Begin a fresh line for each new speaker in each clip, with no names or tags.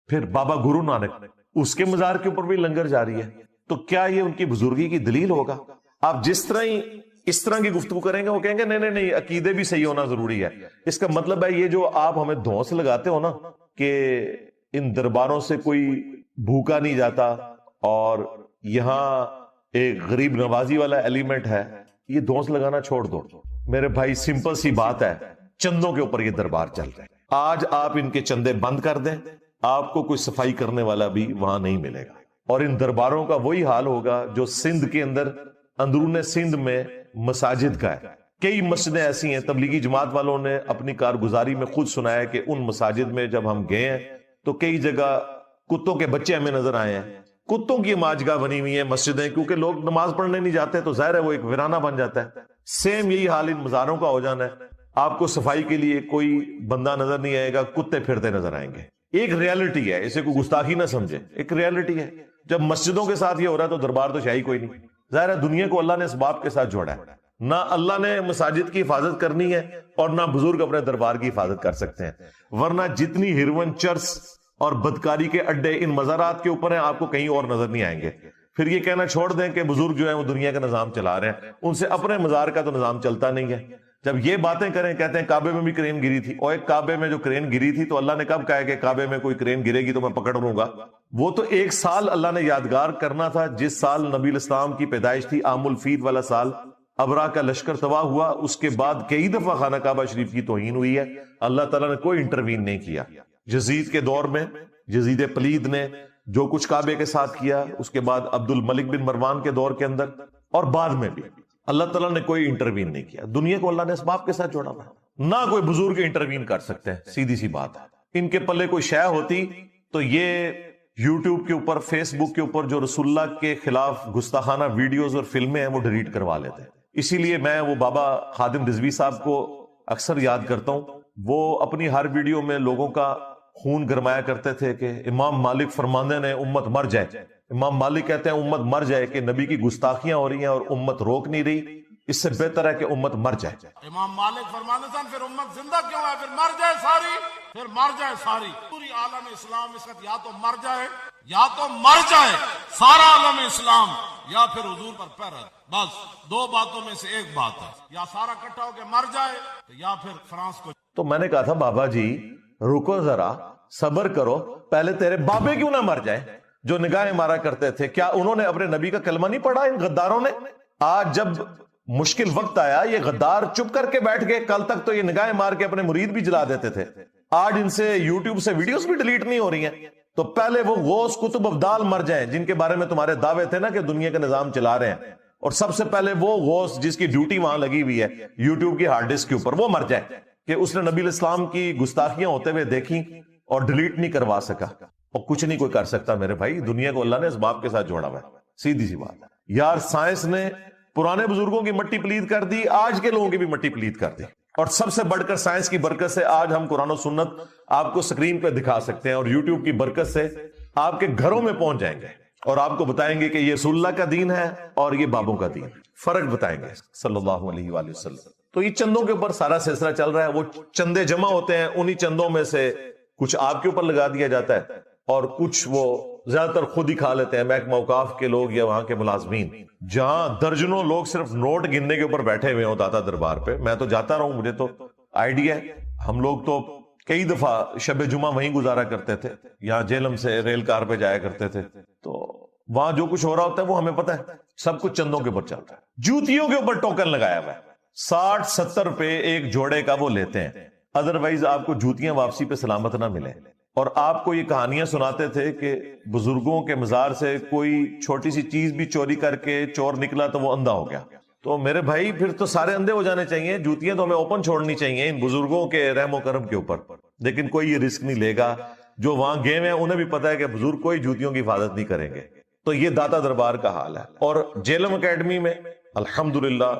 پھر بابا گرو نانک اس کے مزار کے اوپر بھی لنگر جاری ہے. تو کیا یہ ان کی بزرگی کی دلیل ہوگا؟ آپ جس طرح ہی اس طرح کی گفتگو کریں گے وہ کہیں گے نہیں نہیں عقیدے بھی صحیح ہونا ضروری ہے. اس کا مطلب ہے یہ جو آپ ہمیں دھونس لگاتے ہو نا کہ ان درباروں سے کوئی بھوکا نہیں جاتا اور یہاں ایک غریب نوازی والا ایلیمنٹ ہے، یہ دھونس لگانا چھوڑ دو میرے بھائی. سمپل سی بات ہے، چندوں کے اوپر یہ دربار چل رہے ہیں. آج آپ ان کے چندے بند کر دیں، آپ کو کوئی صفائی کرنے والا بھی وہاں نہیں ملے گا. اور ان درباروں کا وہی حال ہوگا جو سندھ کے اندر اندرون سندھ میں مساجد کا ہے. کئی مسجدیں ایسی ہیں، تبلیغی جماعت والوں نے اپنی کارگزاری میں خود سنایا کہ ان مساجد میں جب ہم گئے ہیں تو کئی جگہ کتوں کے بچے ہمیں نظر آئے ہیں. کتوں کی ماجگاہ بنی ہوئی ہیں مسجدیں، کیونکہ لوگ نماز پڑھنے نہیں جاتے تو ظاہر ہے وہ ایک ویرانہ بن جاتا ہے. سیم یہی حال ان مزاروں کا ہو جانا ہے. آپ کو صفائی کے لیے کوئی بندہ نظر نہیں آئے گا، کتے پھرتے نظر آئیں گے. ایک ریالٹی ہے، اسے کوئی گستاخی نہ سمجھے، ایک ریالٹی ہے. جب مسجدوں کے ساتھ یہ ہو رہا ہے تو دربار تو شاہی کوئی نہیں. ظاہر ہے دنیا کو اللہ نے اسباب کے ساتھ جوڑا ہے. نہ اللہ نے مساجد کی حفاظت کرنی ہے اور نہ بزرگ اپنے دربار کی حفاظت کر سکتے ہیں. ورنہ جتنی ہرون چرس اور بدکاری کے اڈے ان مزارات کے اوپر ہیں، آپ کو کہیں اور نظر نہیں آئیں گے. پھر یہ کہنا چھوڑ دیں کہ بزرگ جو ہیں وہ دنیا کا نظام چلا رہے ہیں، ان سے اپنے مزار کا تو نظام چلتا نہیں ہے. جب یہ باتیں کریں، کہتے ہیں کعبے میں بھی کرین گری تھی. اور ایک کعبے میں جو کرین گری تھی تو اللہ نے کب کہا کہ کعبے میں کوئی کرین گرے گی تو میں پکڑ لوں گا؟ وہ تو ایک سال اللہ نے یادگار کرنا تھا، جس سال نبی الاسلام کی پیدائش تھی، عام الفیل والا سال. ابرا کا لشکر تباہ ہوا، اس کے بعد کئی دفعہ خانہ کعبہ شریف کی توہین ہوئی ہے، اللہ تعالیٰ نے کوئی انٹروین نہیں کیا. یزید کے دور میں یزید پلید نے جو کچھ کعبے کے ساتھ کیا، اس کے بعد عبد الملک بن مروان کے دور کے اندر اور بعد میں بھی اللہ تعالیٰ نے کوئی انٹروین نہیں کیا. دنیا کو اللہ نے اسباب کے ساتھ جوڑا ہوا، نہ کوئی بزرگ انٹروین کر سکتے ہیں. سیدھی سی بات ہے. ان کے پلے کوئی شے ہوتی تو یہ یوٹیوب کے اوپر، فیس بک کے اوپر جو رسول اللہ کے خلاف گستاخانہ ویڈیوز اور فلمیں ہیں وہ ڈیلیٹ کروا لیتے ہیں. اسی لیے میں وہ بابا خادم رضوی صاحب کو اکثر یاد کرتا ہوں. وہ اپنی ہر ویڈیو میں لوگوں کا خون گرمایا کرتے تھے کہ امام مالک فرماندے نے امت مر جائے. امام مالک کہتے ہیں امت مر جائے کہ نبی کی گستاخیاں ہو رہی ہیں اور امت روک نہیں رہی، اس سے بہتر ہے کہ امت مر جائے.
امام مالک فرماندے تھے پھر امت زندہ کیوں ہے؟ پھر مر جائے ساری، پھر مر جائے ساری. پوری عالم اسلام اس وقت یا تو مر جائے، یا تو مر جائے سارا عالم اسلام، یا پھر حضور پر پیر. بس دو باتوں میں سے ایک بات ہے، یا سارا اکٹھا ہو کے مر جائے یا پھر فرانس کو.
تو میں نے کہا تھا بابا جی رکو ذرا، صبر کرو، پہلے تیرے بابے کیوں نہ مر جائے جو نگاہیں مارا کرتے تھے؟ کیا انہوں نے اپنے نبی کا کلمہ نہیں پڑھا ان غداروں نے؟ آج جب مشکل وقت آیا یہ غدار چپ کر کے بیٹھ گئے. کل تک تو یہ نگاہیں مار کے اپنے مرید بھی جلا دیتے تھے، آج ان سے یوٹیوب سے ویڈیوز بھی ڈیلیٹ نہیں ہو رہی ہیں. تو پہلے وہ غوث کتب ابدال مر جائیں جن کے بارے میں تمہارے دعوے تھے نا کہ دنیا کا نظام چلا رہے ہیں. اور سب سے پہلے وہ غوث جس کی ڈیوٹی وہاں لگی ہوئی ہے یوٹیوب کی ہارڈ ڈسک کے اوپر، وہ مر جائے کہ اس نے نبی الاسلام کی گستاخیاں ہوتے ہوئے دیکھی اور ڈیلیٹ نہیں کروا سکا. اور کچھ نہیں کوئی کر سکتا میرے بھائی. دنیا کو اللہ نے اسباب کے ساتھ جوڑا ہوا ہے. سیدھی سی بات ہے یار. سائنس نے پرانے بزرگوں کی مٹی پلید کر دی، آج کے لوگوں کی بھی مٹی پلید کر دی. اور سب سے بڑھ کر سائنس کی برکت سے آج ہم قرآن و سنت آپ کو سکرین پہ دکھا سکتے ہیں، اور یوٹیوب کی برکت سے آپ کے گھروں میں پہنچ جائیں گے اور آپ کو بتائیں گے کہ یہ رسول اللہ کا دین ہے اور یہ بابوں کا دین. فرق بتائیں گے صلی اللہ علیہ وآلہ وسلم. تو یہ چندوں کے اوپر سارا سلسلہ چل رہا ہے. وہ چندے جمع ہوتے ہیں، انہی چندوں میں سے کچھ آپ کے اوپر لگا دیا جاتا ہے اور کچھ وہ زیادہ تر خود ہی کھا لیتے ہیں، محکمہ اوقاف کے لوگ یا وہاں کے ملازمین. جہاں درجنوں لوگ صرف نوٹ گننے کے اوپر بیٹھے ہوئے ہوں داتا دربار پہ. میں تو جاتا رہا ہوں، مجھے تو آئیڈیا ہے. ہم لوگ تو کئی دفعہ شب جمعہ وہیں گزارا کرتے تھے، یہاں جیلم سے ریل کار پہ جایا کرتے تھے. تو وہاں جو کچھ ہو رہا ہوتا ہے وہ ہمیں پتہ ہے. سب کچھ چندوں کے اوپر چلتا ہے. جوتیوں کے اوپر ٹوکن لگایا ہوا ہے، 60-70 روپے ایک جوڑے کا وہ لیتے ہیں. ادروائز آپ کو جوتیاں واپسی پہ سلامت نہ ملے. اور آپ کو یہ کہانیاں سناتے تھے کہ بزرگوں کے مزار سے کوئی چھوٹی سی چیز بھی چوری کر کے چور نکلا تو وہ اندھا ہو گیا. تو میرے بھائی پھر تو سارے اندھے ہو جانے چاہیے. جوتیاں تو ہمیں اوپن چھوڑنی چاہیے ان بزرگوں کے رحم و کرم کے اوپر. لیکن کوئی یہ رسک نہیں لے گا. جو وہاں گئے ہیں انہیں بھی پتا ہے کہ بزرگ کوئی جوتیوں کی حفاظت نہیں کریں گے. تو یہ داتا دربار کا حال ہے. اور جیلم اکیڈمی میں الحمدللہ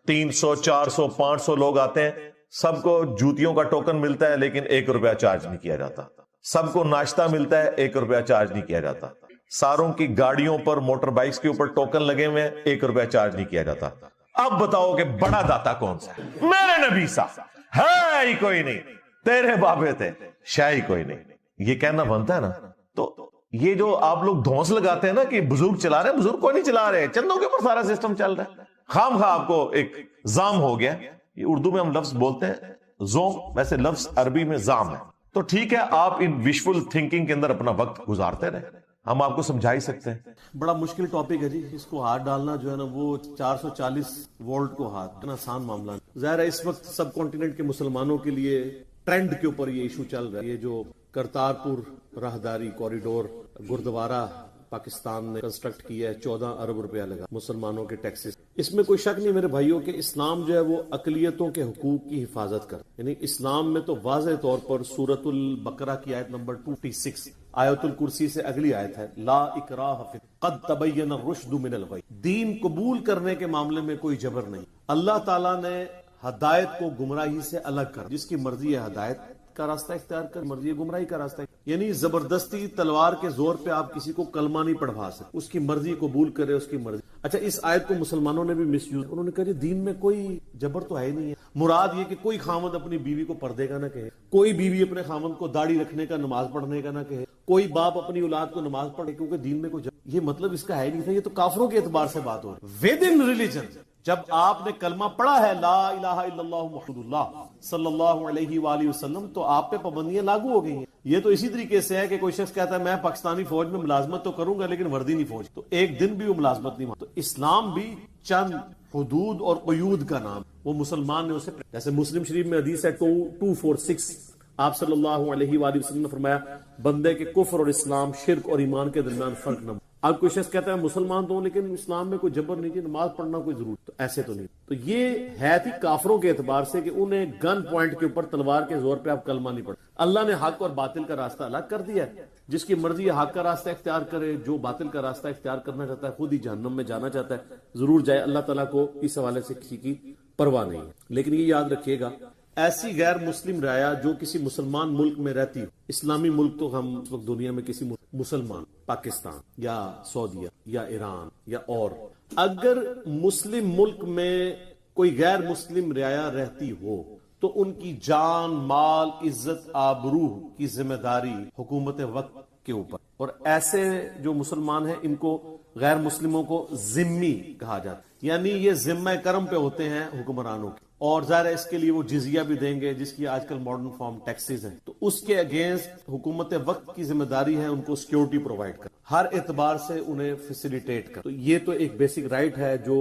300 400 500 لوگ آتے ہیں. سب کو جوتیوں کا ٹوکن ملتا ہے لیکن 1 روپیہ چارج نہیں کیا جاتا. سب کو ناشتہ ملتا ہے، 1 روپیہ چارج نہیں کیا جاتا. ساروں کی گاڑیوں پر موٹر بائکس کے اوپر ٹوکن لگے ہوئے ہیں، 1 روپیہ چارج نہیں کیا جاتا. اب بتاؤ کہ بڑا داتا کون سا ہے؟ میرے نبی صاحب ہے ہی کوئی نہیں. تیرے بابے تھے شاہ ہی کوئی نہیں. یہ کہنا بنتا ہے نا تو یہ جو آپ لوگ دھونس لگاتے ہیں نا کہ بزرگ چلا رہے ہیں، بزرگ کو نہیں چلا رہے، چندوں کے اوپر سارا سسٹم چل رہا ہے. خام خواہ آپ کو ایک زام ہو گیا. یہ اردو میں ہم لفظ بولتے ہیں زوم، ویسے لفظ عربی میں زام ہے. تو ٹھیک ہے، آپ ان وشفل تھنکنگ کے اندر اپنا وقت گزارتے رہے، ہم آپ کو سمجھا ہی سکتے ہیں.
بڑا مشکل ٹاپک ہے جی، اس کو ہاتھ ڈالنا جو ہے نا وہ 440 وولٹ کو ہاتھ، اتنا آسان معاملہ نہیں. ظاہر ہے اس وقت سب کانٹیننٹ کے مسلمانوں کے لیے ٹرینڈ کے اوپر یہ ایشو چل رہا ہے. یہ جو کرتارپور راہداری کوریڈور گردوارہ پاکستان نے کنسٹرکٹ کیا ہے، 14 ارب روپیہ لگا مسلمانوں کے ٹیکسز. اس میں کوئی شک نہیں میرے بھائیوں کہ اسلام جو ہے وہ اقلیتوں کے حقوق کی حفاظت کر، یعنی اسلام میں تو واضح طور پر سورۃ البقرہ کی آیت نمبر 256، آیت الکرسی سے اگلی آیت ہے، لا اکراہ فی قد تبین الرشد من الغی. دین قبول کرنے کے معاملے میں کوئی جبر نہیں. اللہ تعالیٰ نے ہدایت کو گمراہی سے الگ کر، جس کی مرضی ہے ہدایت کا راستہ اختیار کر، مرضی ہے گمراہی کا راستہ. یعنی زبردستی تلوار کے زور پہ آپ کسی کو کلمہ نہیں پڑھوا سکتے، اس کی مرضی قبول کرے، اس کی مرضی. اچھا، اس آیت کو مسلمانوں نے بھی مس یوز، انہوں نے کہا دین میں کوئی جبر تو ہے ہی نہیں ہے. مراد یہ کہ کوئی خامد اپنی بیوی کو پردے کا نہ کہے، کوئی بیوی اپنے خامد کو داڑھی رکھنے کا، نماز پڑھنے کا نہ کہے، کوئی باپ اپنی اولاد کو نماز پڑھے، کیونکہ دین میں کوئی جبر. یہ مطلب اس کا ہے نہیں تھا. یہ تو کافروں کے اعتبار سے بات ہو رہی ہے. ود ان ریلیجن جب آپ نے کلمہ پڑھا ہے لا الہ الا اللہ محمد اللہ صلی اللہ علیہ وآلہ وسلم، تو آپ پہ پابندیاں لاگو ہو گئی ہیں. یہ تو اسی طریقے سے ہے کہ کوئی شخص کہتا ہے میں پاکستانی فوج میں ملازمت تو کروں گا لیکن وردی نہیں فوج، تو ایک دن بھی وہ ملازمت نہیں مانتا. تو اسلام بھی چند حدود اور قیود کا نام، وہ مسلمان نے اسے، جیسے مسلم شریف میں حدیث ہے 246، آپ صلی اللہ علیہ وآلہ وسلم نے فرمایا بندے کے کفر اور اسلام، شرک اور ایمان کے درمیان فرق نہ. اب کوئی شخص کہتا ہے مسلمان تو ہوں لیکن اسلام میں کوئی جبر نہیں ہے، نماز پڑھنا کوئی ضرورت، تو ایسے تو نہیں. تو یہ ہے تھی کافروں کے اعتبار سے کہ انہیں گن پوائنٹ کے اوپر تلوار کے زور پہ آپ کلمہ نہیں پڑھ. اللہ نے حق اور باطل کا راستہ الگ کر دیا ہے. جس کی مرضی حق کا راستہ اختیار کرے، جو باطل کا راستہ اختیار کرنا چاہتا ہے خود ہی جہنم میں جانا چاہتا ہے، ضرور جائے. اللہ تعالیٰ کو اس حوالے سے کسی کی پرواہ نہیں ہے. لیکن یہ یاد رکھیے گا، ایسی غیر مسلم رعایا جو کسی مسلمان ملک میں رہتی ہو، اسلامی ملک تو ہم اس وقت دنیا میں کسی مسلمان، پاکستان یا سعودیہ یا ایران یا اور، اگر مسلم ملک میں کوئی غیر مسلم رعایا رہتی ہو تو ان کی جان، مال، عزت، آبرو کی ذمہ داری حکومت وقت کے اوپر. اور ایسے جو مسلمان ہیں ان کو غیر مسلموں کو ذمی کہا جاتا ہے، یعنی یہ ذمہ کرم پہ ہوتے ہیں حکمرانوں کے. اور ظاہر ہے اس کے لیے وہ جزیہ بھی دیں گے، جس کی آج کل ماڈرن فارم ٹیکسز ہیں. تو اس کے اگینسٹ حکومت وقت کی ذمہ داری ہے ان کو سیکیورٹی پرووائڈ کر، ہر اعتبار سے انہیں فیسیلیٹیٹ کر. تو یہ تو ایک بیسک رائٹ ہے جو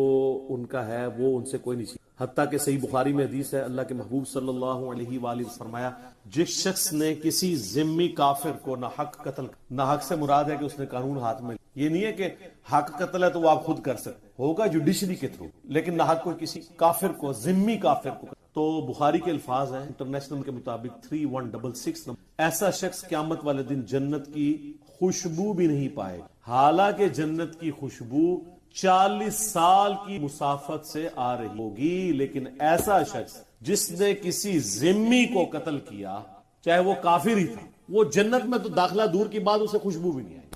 ان کا ہے، وہ ان سے کوئی نہیں چاہیے. حتیٰ کہ صحیح بخاری میں حدیث ہے، اللہ کے محبوب صلی اللہ علیہ وآلہ وسلم فرمایا جس شخص نے کسی ذمی کافر کو نہ حق قتل، نہ حق سے مراد ہے کہ اس نے قانون ہاتھ میں، یہ نہیں ہے کہ حق قتل ہے تو وہ آپ خود کر سکتے، ہوگا جوڈیشری کے تھرو، لیکن نہ حق کوئی کسی کافر کو، ذمی کافر کو. تو بخاری کے الفاظ ہیں انٹرنیشنل کے مطابق 3166، ایسا شخص قیامت والے دن جنت کی خوشبو بھی نہیں پائے، حالانکہ جنت کی خوشبو 40 سال کی مسافت سے آ رہی ہوگی. لیکن ایسا شخص جس نے کسی ذمی کو قتل کیا، چاہے وہ کافر ہی تھا، وہ جنت میں تو داخلہ دور کی بات، اسے خوشبو بھی نہیں آئی.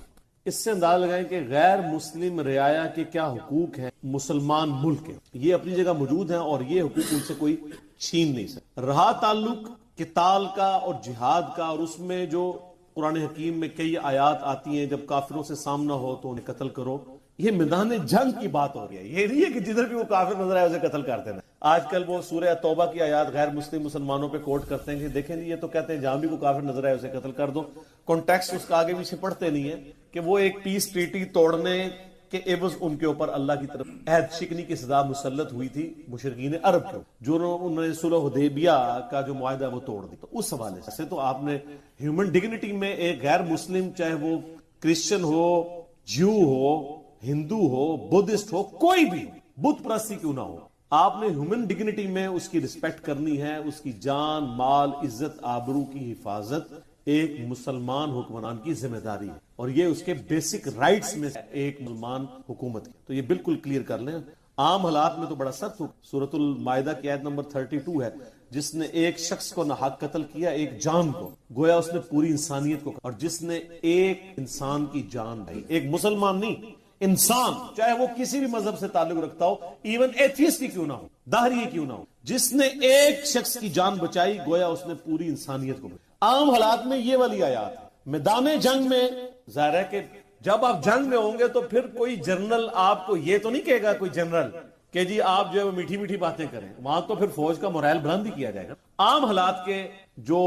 اس سے اندازہ لگائیں کہ غیر مسلم رعایا کے کیا حقوق ہیں مسلمان ملک کے، یہ اپنی جگہ موجود ہیں اور یہ حقوق ان سے کوئی چھین نہیں سکتا. رہا تعلق قتال کا اور جہاد کا، اور اس میں جو قرآن حکیم میں کئی آیات آتی ہیں جب کافروں سے سامنا ہو تو انہیں قتل کرو، یہ میدان جنگ کی بات ہو رہی ہے. یہ نہیں ہے کہ جدھر بھی وہ کافر نظر آئے اسے قتل کرتے ہیں. آج کل وہ سورہ توبہ کی آیات غیر مسلم مسلمانوں پہ کوٹ کرتے ہیں کہ دیکھیں جی یہ تو کہتے ہیں جہاں بھی کوئی کافر نظر آئے اسے قتل کر دو. کانٹیکسٹ اس کا آگے پیچھے پڑھتے نہیں ہے کہ وہ ایک پیس ٹریٹی توڑنے کے عوض ان کے اوپر اللہ کی طرف عہد شکنی کی سزا مسلط ہوئی تھی مشرکین عرب کو، جو انہوں نے صلح حدیبیہ کا جو معاہدہ وہ توڑ دی. تو اس حوالے سے تو آپ نے ہیومن ڈگنیٹی میں ایک غیر مسلم، چاہے وہ کرسچن ہو، جیو ہو، ہندو ہو، بدھسٹ ہو، کوئی بھی بت پرستی کیوں نہ ہو، آپ نے ہیومن ڈگنیٹی میں اس کی رسپیکٹ کرنی ہے. اس کی جان، مال، عزت، آبرو کی حفاظت ایک مسلمان حکمران کی ذمہ داری ہے، اور یہ اس کے بیسک رائٹس میں ایک مسلمان حکومت کی. تو یہ بالکل کلیئر کر لیں. عام حالات میں تو بڑا سخت ہو. سورۃ المائدہ کی آیت نمبر 32 ہے، جس نے ایک شخص کو نہ حق قتل کیا، ایک جان کو، گویا اس نے پوری انسانیت کو. اور جس نے ایک انسان کی جان دی، ایک مسلمان نہیں، انسان، چاہے وہ کسی بھی مذہب سے تعلق رکھتا ہو، ایون ایتھیسٹ ہی کیوں نہ ہو، داہری کیوں نہ ہو، جس نے ایک شخص کی جان بچائی گویا اس نے پوری انسانیت کو. عام حالات میں یہ والی آیات، میدان جنگ میں ظاہر ہے کہ جب آپ جنگ میں ہوں گے تو پھر کوئی جنرل آپ کو یہ تو نہیں کہے گا، کوئی جنرل کہ جی آپ جو ہے وہ میٹھی میٹھی باتیں کریں، وہاں تو پھر فوج کا مورائل بلند ہی کیا جائے گا۔ عام حالات کے جو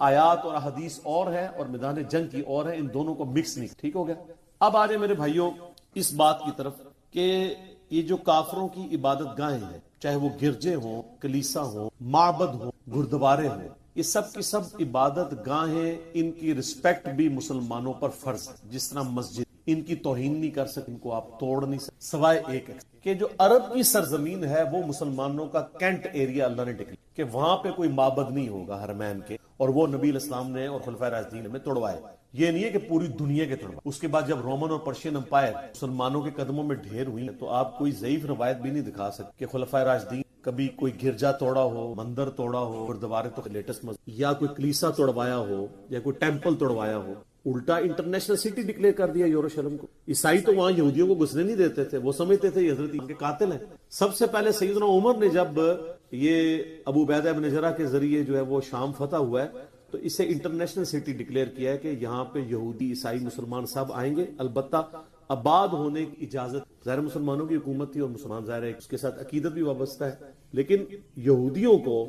آیات اور احادیث اور ہے اور میدان جنگ کی اور ہے، ان دونوں کو مکس نہیں، ٹھیک ہو گیا۔ اب آ جائیں میرے بھائیوں اس بات کی طرف کہ یہ جو کافروں کی عبادت گاہیں ہیں، چاہے وہ گرجے ہوں، کلیسا ہوں، معبد ہوں، گردوارے ہوں، یہ سب کی سب عبادت گاہیں، ان کی رسپیکٹ بھی مسلمانوں پر فرض ہے۔ جس طرح مسجد، ان کی توہین نہیں کر سکتے، ان کو آپ توڑ نہیں سکتے، سوائے ایک کہ جو عرب کی سرزمین ہے وہ مسلمانوں کا کینٹ ایریا اللہ نے ڈکلیئر کہ وہاں پہ کوئی معبد نہیں ہوگا حرمین کے، اور وہ نبی علیہ السلام نے اور خلفائے راشدین نے توڑوائے۔ یہ نہیں ہے کہ پوری دنیا کے توڑوائے۔ اس کے بعد جب رومن اور پرشین امپائر مسلمانوں کے قدموں میں ڈھیر ہوئی تو آپ کوئی ضعیف روایت بھی نہیں دکھا سکتے کہ خلفائے راشدین کبھی کوئی گرجا توڑا ہو، مندر توڑا ہو، گردوارے تو لیٹسٹ مسجد، یا کوئی کلیسا توڑوایا ہو، یا کوئی ٹیمپل توڑوایا ہو۔ الٹا انٹرنیشنل سٹی ڈکلیئر کر دیا یروشلم کو۔ عیسائی تو وہاں یہودیوں کو گھسنے نہیں دیتے تھے، وہ سمجھتے تھے یہ حضرت ان کے قاتل ہیں۔ سب سے پہلے سیدنا عمر نے جب یہ ابو عبیدہ بن جرح کے ذریعے جو ہے وہ شام فتح ہوا ہے تو اسے انٹرنیشنل سٹی ڈکلیئر کیا ہے کہ یہاں پہ یہودی، عیسائی، مسلمان سب آئیں گے، البتہ آباد ہونے کی اجازت، ظاہر مسلمانوں کی حکومت تھی اور مسلمان ظاہر ہے اس کے ساتھ عقیدت بھی وابستہ ہے، لیکن یہودیوں کو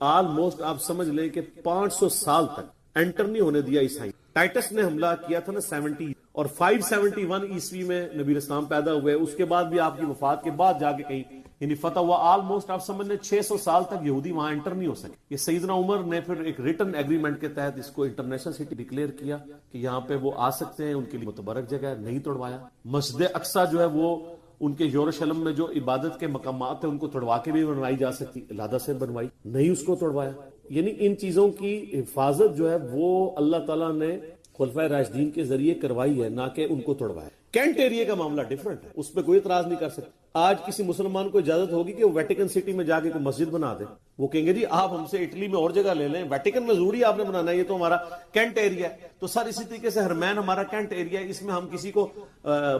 آلموسٹ آپ سمجھ لیں کہ 500 سال تک انٹر نہیں ہونے دیا عیسائی۔ ٹائٹس نے حملہ کیا تھا نا 70 اور 571 عیسوی میں نبی اسلام پیدا ہوئے، اس کے بعد بھی آپ کی وفات کے بعد جا کے کہیں یعنی فتح ہوا، آلموسٹ آپ سمجھ لیں 600 سال تک یہودی وہاں انٹر نہیں ہو سکے۔ یہ سیدنا عمر نے پھر ایک ریٹن ایگریمنٹ کے تحت اس کو انٹرنیشنل سٹی ڈکلیئر کیا کہ یہاں پہ وہ آ سکتے ہیں، ان کے لیے متبرک جگہ ہے، نہیں توڑوایا۔ مسجد اقصی جو ہے وہ ان کے یروشلم میں جو عبادت کے مقامات ہیں ان کو توڑوا کے بھی بنوائی جا سکتی، علادہ سے بنوائی، نہیں اس کو توڑوایا۔ یعنی ان چیزوں کی حفاظت جو ہے وہ اللہ تعالیٰ نے خلفائے راشدین کے ذریعے کروائی ہے، نہ کہ ان کو توڑوایا۔ کینٹ ایریا کا معاملہ ڈیفرنٹ ہے، اس پہ کوئی اعتراض نہیں کر سکتا۔ آج کسی مسلمان کو اجازت ہوگی کہ وہ ویٹیکن سٹی میں جا کے کوئی مسجد بنا دے، وہ کہیں گے جی آپ ہم سے اٹلی میں اور جگہ لے لیں، ویٹیکن میں ضروری آپ نے بنانا ہے، یہ تو ہمارا کینٹ ایریا ہے۔ تو سر اسی طریقے سے حرمین ہمارا کینٹ ایریا ہے، اس میں ہم کسی کو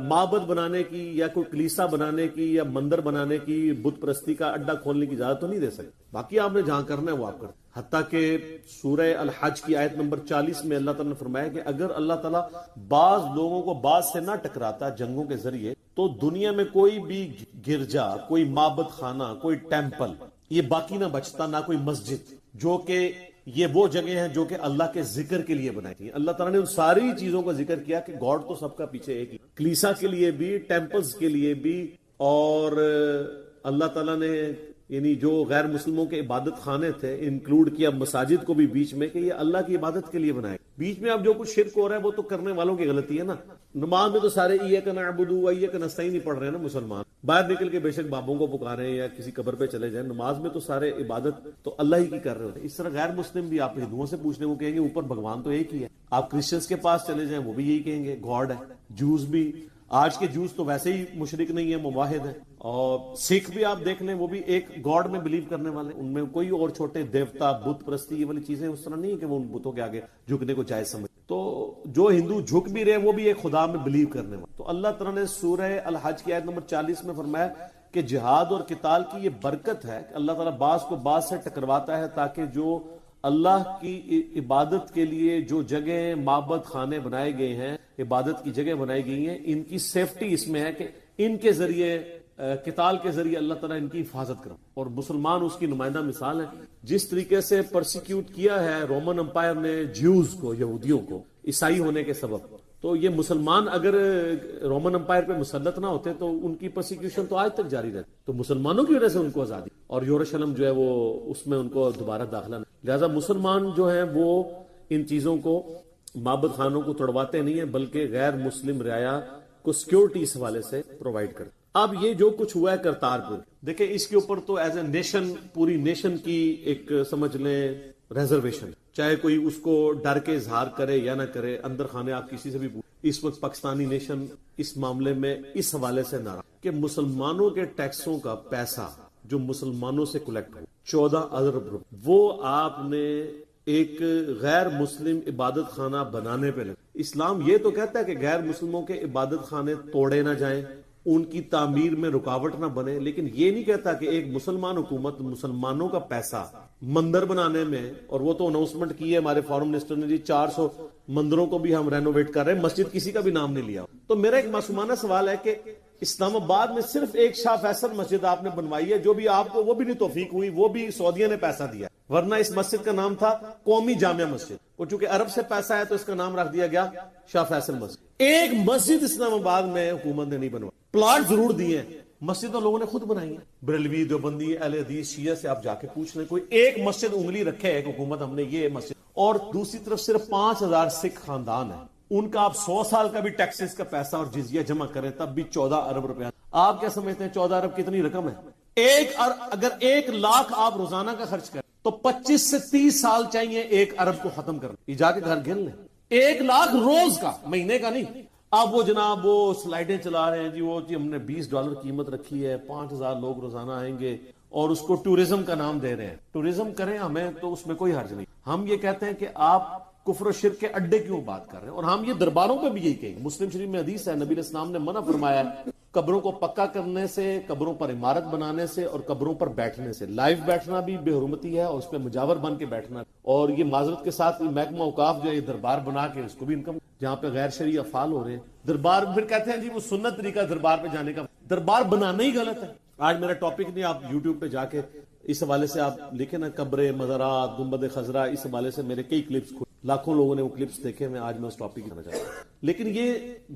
معبد بنانے کی یا کوئی کلیسا بنانے کی یا مندر بنانے کی، بت پرستی کا اڈا کھولنے کی اجازت تو نہیں دے سکتے۔ باقی آپ نے جہاں کرنا ہے وہ آپ کریں۔ حتیٰ کہ سورہ الحج کی آیت نمبر 40 میں اللہ تعالیٰ نے فرمایا کہ اگر اللہ تعالیٰ بعض لوگوں کو بعض سے نہ ٹکراتا جنگوں کے ذریعے تو دنیا میں کوئی بھی گرجا، کوئی معبد خانہ، کوئی ٹیمپل یہ باقی نہ بچتا، نہ کوئی مسجد، جو کہ یہ وہ جگہ ہیں جو کہ اللہ کے ذکر کے لیے بنائی تھی۔ اللہ تعالیٰ نے ان ساری چیزوں کا ذکر کیا کہ گاڈ تو سب کا پیچھے ایک ہی، کلیسا کے لیے بھی، ٹیمپلز کے لیے بھی، اور اللہ تعالیٰ نے یعنی جو غیر مسلموں کے عبادت خانے تھے انکلوڈ کیا مساجد کو بھی بیچ میں کہ یہ اللہ کی عبادت کے لیے بنائے۔ بیچ میں اب جو کچھ شرک ہو رہا ہے وہ تو کرنے والوں کی غلطی ہے نا۔ نماز میں تو سارے ایاک نعبد و ایاک نستعین نہیں پڑھ رہے ہیں نا مسلمان، باہر نکل کے بے شک بابوں کو پکارے یا کسی قبر پہ چلے جائیں، نماز میں تو سارے عبادت تو اللہ ہی کی کر رہے ہوتے ہیں۔ اس طرح غیر مسلم بھی آپ ہندوؤں سے پوچھ لیں، وہ کہیں گے اوپر بھگوان تو ایک ہی ہے۔ آپ کرسچنس کے پاس چلے جائیں وہ بھی یہی کہیں گے گاڈ ہے۔ جوز بھی، آج کے جوز تو ویسے ہی مشرک نہیں ہے، مواحد ہے۔ اور سکھ بھی آپ دیکھ لیں وہ بھی ایک گاڈ میں بلیو کرنے والے، ان میں کوئی اور چھوٹے دیوتا، بت پرستی یہ والی چیزیں اس طرح نہیں ہے کہ وہ ان بتوں کے آگے جھکنے کو جائز سمجھ۔ تو جو ہندو جھک بھی رہے وہ بھی ایک خدا میں بلیو کرنے والے۔ تو اللہ تعالیٰ نے سورہ الحج کی آیت نمبر 40 میں فرمایا کہ جہاد اور قتال کی یہ برکت ہے کہ اللہ تعالیٰ بعض کو بعض سے ٹکرواتا ہے تاکہ جو اللہ کی عبادت کے لیے جو جگہ معبد خانے بنائے گئے ہیں، عبادت کی جگہ بنائی گئی ہیں، ان کی سیفٹی اس میں ہے کہ ان کے ذریعے قتال کے ذریعے اللہ تعالیٰ ان کی حفاظت کرے، اور مسلمان اس کی نمائندہ مثال ہیں۔ جس طریقے سے پرسیکیوٹ کیا ہے رومن امپائر نے جیوز کو، یہودیوں کو، عیسائی ہونے کے سبب، تو یہ مسلمان اگر رومن امپائر پہ مسلط نہ ہوتے تو ان کی پرسیکیوشن تو آج تک جاری رہتی، تو مسلمانوں کی وجہ سے ان کو آزادی اور یروشلم جو ہے وہ اس میں ان کو دوبارہ داخلہ نہیں۔ لہذا مسلمان جو ہیں وہ ان چیزوں کو، معبد خانوں کو توڑواتے نہیں ہیں بلکہ غیر مسلم رعایا کو سیکیورٹی اس حوالے سے پرووائڈ کرتے۔ اب یہ جو کچھ ہوا ہے کرتارپور، دیکھیں اس کے اوپر تو ایز اے نیشن، پوری نیشن کی ایک سمجھ لیں ریزرویشن، چاہے کوئی اس کو ڈر کے اظہار کرے یا نہ کرے، اندر خانے آپ کسی سے بھی پوچھ، اس وقت پاکستانی نیشن اس معاملے میں اس حوالے سے ناراض کہ مسلمانوں کے ٹیکسوں کا پیسہ جو مسلمانوں سے کلیکٹ ہو 14 ارب روپے، وہ آپ نے ایک غیر مسلم عبادت خانہ بنانے پہ لگا۔ اسلام یہ تو کہتا ہے کہ غیر مسلموں کے عبادت خانے توڑے نہ جائیں، ان کی تعمیر میں رکاوٹ نہ بنے، لیکن یہ نہیں کہتا کہ ایک مسلمان حکومت مسلمانوں کا پیسہ مندر بنانے میں, اور وہ تو اناؤنسمنٹ کی ہے ہمارے فارم منسٹر نے جی 400 مندروں کو بھی ہم رینوویٹ کر رہے ہیں, مسجد کسی کا بھی نام نہیں لیا. تو میرا ایک معصومانہ سوال ہے کہ اسلام آباد میں صرف ایک شاہ فیصل مسجد آپ نے بنوائی ہے, جو بھی آپ کو وہ بھی نہیں توفیق ہوئی, وہ بھی سعودیہ نے پیسہ دیا, ورنہ اس مسجد کا نام تھا قومی جامع مسجد, وہ چونکہ عرب سے پیسہ ہے تو اس کا نام رکھ دیا گیا شاہ فیصل مسجد. ایک مسجد اسلام آباد میں حکومت نے نہیں بنوائی. پلاٹ ضرور دیے ہیں, مسجد تو لوگوں نے خود بنائی ہے, بریلوی, دیوبندی, اہل حدیث, شیعہ سے آپ جا کے پوچھ لیں, کوئی ایک مسجد انگلی رکھے ہے کہ حکومت ہم نے یہ مسجد. اور دوسری طرف صرف 5000 سکھ خاندان ہیں, ان کا آپ 100 سال کا بھی ٹیکسز کا پیسہ اور جزیہ جمع کریں تب بھی 14 ارب روپیہ. آپ کیا سمجھتے ہیں 14 ارب کتنی رقم ہے؟ اگر 1 لاکھ آپ روزانہ کا خرچ کریں تو 25 سے 30 سال چاہیے 1 ارب کو ختم کرنا. یہ جا کے گھر گن لیں, 1 لاکھ روز کا, مہینے کا نہیں. اب وہ جناب وہ سلائیڈیں چلا رہے ہیں جی, وہ جی ہم نے $20 قیمت رکھی ہے, 5000 لوگ روزانہ آئیں گے, اور اس کو ٹورزم کا نام دے رہے ہیں. ٹورزم کریں, ہمیں تو اس میں کوئی حرج نہیں. ہم یہ کہتے ہیں کہ آپ کفر و شرک کے اڈے کیوں بات کر رہے ہیں, اور ہم یہ درباروں پہ بھی یہی کہیں گے. مسلم شریف میں حدیث ہے, نبی علیہ السلام نے منع فرمایا ہے قبروں کو پکا کرنے سے, قبروں پر عمارت بنانے سے, اور قبروں پر بیٹھنے سے. لائیو بیٹھنا بھی بے حرمتی ہے, اور اس پہ مجاور بن کے بیٹھنا. اور یہ معذرت کے ساتھ محکمہ اوقاف جو ہے یہ دربار بنا کے اس کو بھی انکم, جہاں پہ غیر شرعی افعال ہو رہے ہیں. دربار پھر کہتے ہیں جی وہ سنت طریقہ دربار پہ جانے کا, دربار بنانا ہی غلط ہے. آج میرا ٹاپک نہیں, آپ یوٹیوب پہ جا کے اس حوالے سے آپ لکھیں نا, قبریں, مزارات, گنبد خضرا, اس حوالے سے میرے کئی کلپس, لاکھوں لوگوں نے وہ کلپس دیکھے. میں آج میں اس ٹاپک کی کرنا چاہتا ہوں. لیکن یہ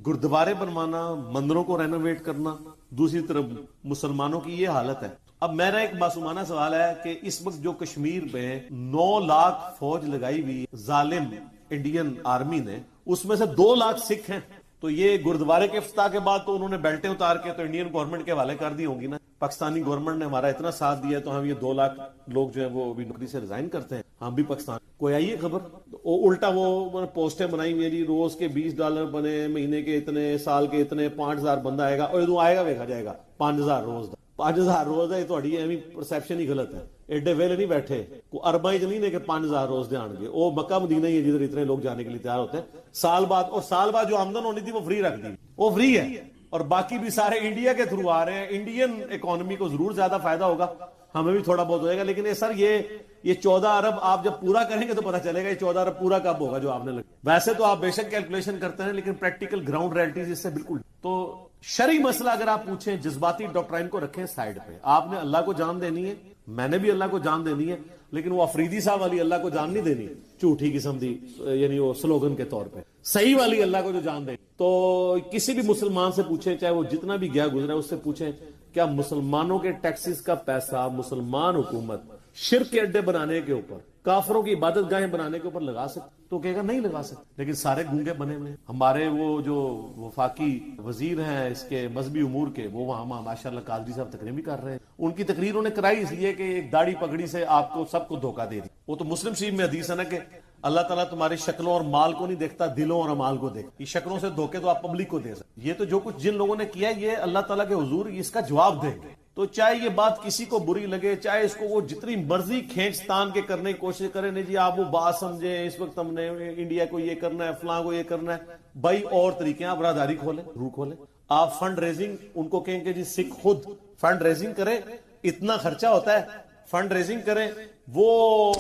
گردوارے بنوانا, مندروں کو رینوویٹ کرنا, دوسری طرف مسلمانوں کی یہ حالت ہے. اب میرا ایک معصومانہ سوال ہے کہ اس وقت جو کشمیر میں 9 لاکھ فوج لگائی ہوئی ظالم انڈین آرمی نے, اس میں سے 2 لاکھ سکھ ہیں. تو یہ گردوارے کے افتتاح کے بعد تو انہوں نے بیلٹیں اتار کے تو انڈین گورنمنٹ کے حوالے کر دی ہوں گی نا. پاکستانی گورنمنٹ نے ہمارا اتنا ساتھ دیا ہے تو ہم یہ 2 لاکھ لوگ جو ہیں وہ ابھی نوکری سے ریزائن کرتے ہیں. ہم بھی پاکستان, کوئی آئیے خبر, الٹا وہ پوسٹیں بنائی ہوئی جی, روز کے $20 بنے, مہینے کے اتنے, سال کے اتنے, 5000 بندہ آئے گا, اور ادو آئے گا ویکھا جائے گا 5000 روز دا. 5000 روز ہے, تھوڑی ایویں پرسیپشن ہی غلط ہے. ایڈے ویلے نہیں بیٹھے, کو ارباں چ نہیں نے کہ 5000 روز دے آن گے. وہ مکہ مدینہ ہی ہے جدھر اتنے لوگ جانے کے لیے تیار ہوتے ہیں. سال بعد, اور سال بعد جو آمدن ہونی تھی وہ فری رکھ دی, وہ فری ہے, اور باقی بھی سارے انڈیا کے تھرو آ رہے ہیں. انڈین اکانومی کو ضرور زیادہ فائدہ ہوگا, ہمیں بھی تھوڑا بہت ہوئے گا. لیکن سر یہ 14 ارب آپ جب پورا کریں گے تو پتہ چلے گا یہ 14 ارب پورا کب ہوگا جو آپ نے لگا. ویسے تو آپ بے شک کیلکولیشن کرتے ہیں, لیکن پریکٹیکل گراؤنڈ ریئلٹیز اس سے بالکل. تو شرعی مسئلہ اگر آپ پوچھیں, جذباتی ڈاکٹرائن کو رکھیں سائیڈ پہ. آپ نے اللہ کو جان دینی ہے, میں نے بھی اللہ کو جان دینی ہے, لیکن وہ افریدی صاحب والی اللہ کو جان نہیں دینی, جھوٹی قسم دی, یعنی وہ سلوگن کے طور پہ. صحیح والی اللہ کو جو جان دے, تو کسی بھی مسلمان سے پوچھیں, چاہے وہ جتنا بھی گیا گزرا ہے, اس سے پوچھیں کیا مسلمانوں کے ٹیکسز کا پیسہ مسلمان حکومت شرک کے اڈے بنانے کے اوپر, کافروں کی عبادت گاہیں بنانے کے اوپر لگا سکتے؟ تو کہے گا نہیں لگا سکتے. لیکن سارے گونگے بنے ہوئے. ہمارے وہ جو وفاقی وزیر ہیں اس کے مذہبی امور کے, وہ وہاں ماشاءاللہ قادری صاحب تقریر بھی کر رہے ہیں. ان کی تقریر انہوں نے کرائی اس لیے کہ ایک داڑھی پگڑی سے آپ کو سب کو دھوکہ دے دی. وہ تو مسلم شریف میں حدیث ہے نا کہ اللہ تعالیٰ تمہاری شکلوں اور مال کو نہیں دیکھتا, دلوں اور امال کو دیکھتا. یہ شکلوں سے دھوکے تو آپ پبلک کو دے سکتے. یہ تو جو کچھ جن لوگوں نے کیا یہ اللہ تعالیٰ کے حضور اس کا جواب دیں گے. تو چاہے یہ بات کسی کو بری لگے, چاہے اس کو وہ جتنی مرضی کھینچ تان کے کرنے کی کوشش کریں, نہیں جی آپ وہ بات سمجھیں, اس وقت ہم نے انڈیا کو یہ کرنا ہے, فلاں کو یہ کرنا ہے. بھائی اور طریقے ہیں, آپ برادری کھولیں, ضرور کھولیں. آپ فنڈ ریزنگ, ان کو کہیں کہ جی سکھ خود فنڈ ریزنگ کریں, اتنا خرچہ ہوتا ہے, فنڈ ریزنگ کریں. وہ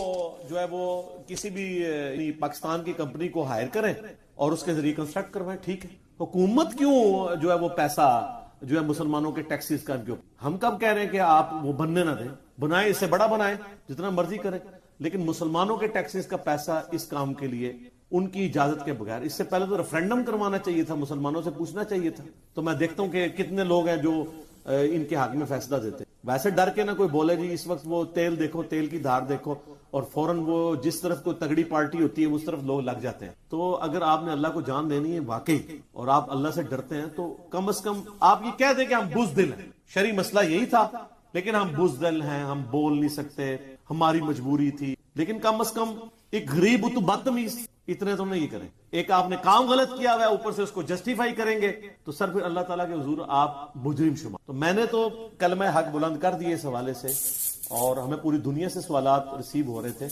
جو ہے وہ کسی بھی پاکستان کی کمپنی کو ہائر کریں اور اس کے ذریعے کنسٹرکٹ کروائیں. ٹھیک ہے, حکومت کیوں جو ہے وہ پیسہ جو ہے مسلمانوں کے ٹیکسز کا کیوں؟ ہم کب کہہ رہے ہیں کہ آپ وہ بننے نہ دیں, بنائیں, اس سے بڑا بنائیں, جتنا مرضی کریں, لیکن مسلمانوں کے ٹیکسز کا پیسہ اس کام کے لیے ان کی اجازت کے بغیر. اس سے پہلے تو ریفرینڈم کروانا چاہیے تھا, مسلمانوں سے پوچھنا چاہیے تھا. تو میں دیکھتا ہوں کہ کتنے لوگ ہیں جو ان کے حق میں فیصلہ دیتے. ویسے ڈر کے نہ کوئی بولے جی اس وقت وہ تیل دیکھو, تیل کی دھار دیکھو, اور فوراً وہ جس طرف کوئی تگڑی پارٹی ہوتی ہے اس طرف لوگ لگ جاتے ہیں. تو اگر آپ نے اللہ کو جان دینی ہے واقعی, اور آپ اللہ سے ڈرتے ہیں, تو کم از کم آپ یہ کہہ دیں کہ ہم بزدل ہیں. شرعی مسئلہ یہی تھا, لیکن ہم بزدل ہیں, ہم بول نہیں سکتے, ہماری مجبوری تھی. لیکن کم از کم ایک غریب تو بدتمیز, اتنے تو نہیں کریں. ایک آپ نے کام غلط کیا ہوا ہے, اوپر سے اس کو جسٹیفائی کریں گے, تو سر پھر اللہ تعالیٰ کے حضور آپ مجرم شمار. تو میں نے تو کلمہ حق بلند کر دیے اس حوالے سے, اور ہمیں پوری دنیا سے سوالات ریسیو ہو رہے تھے.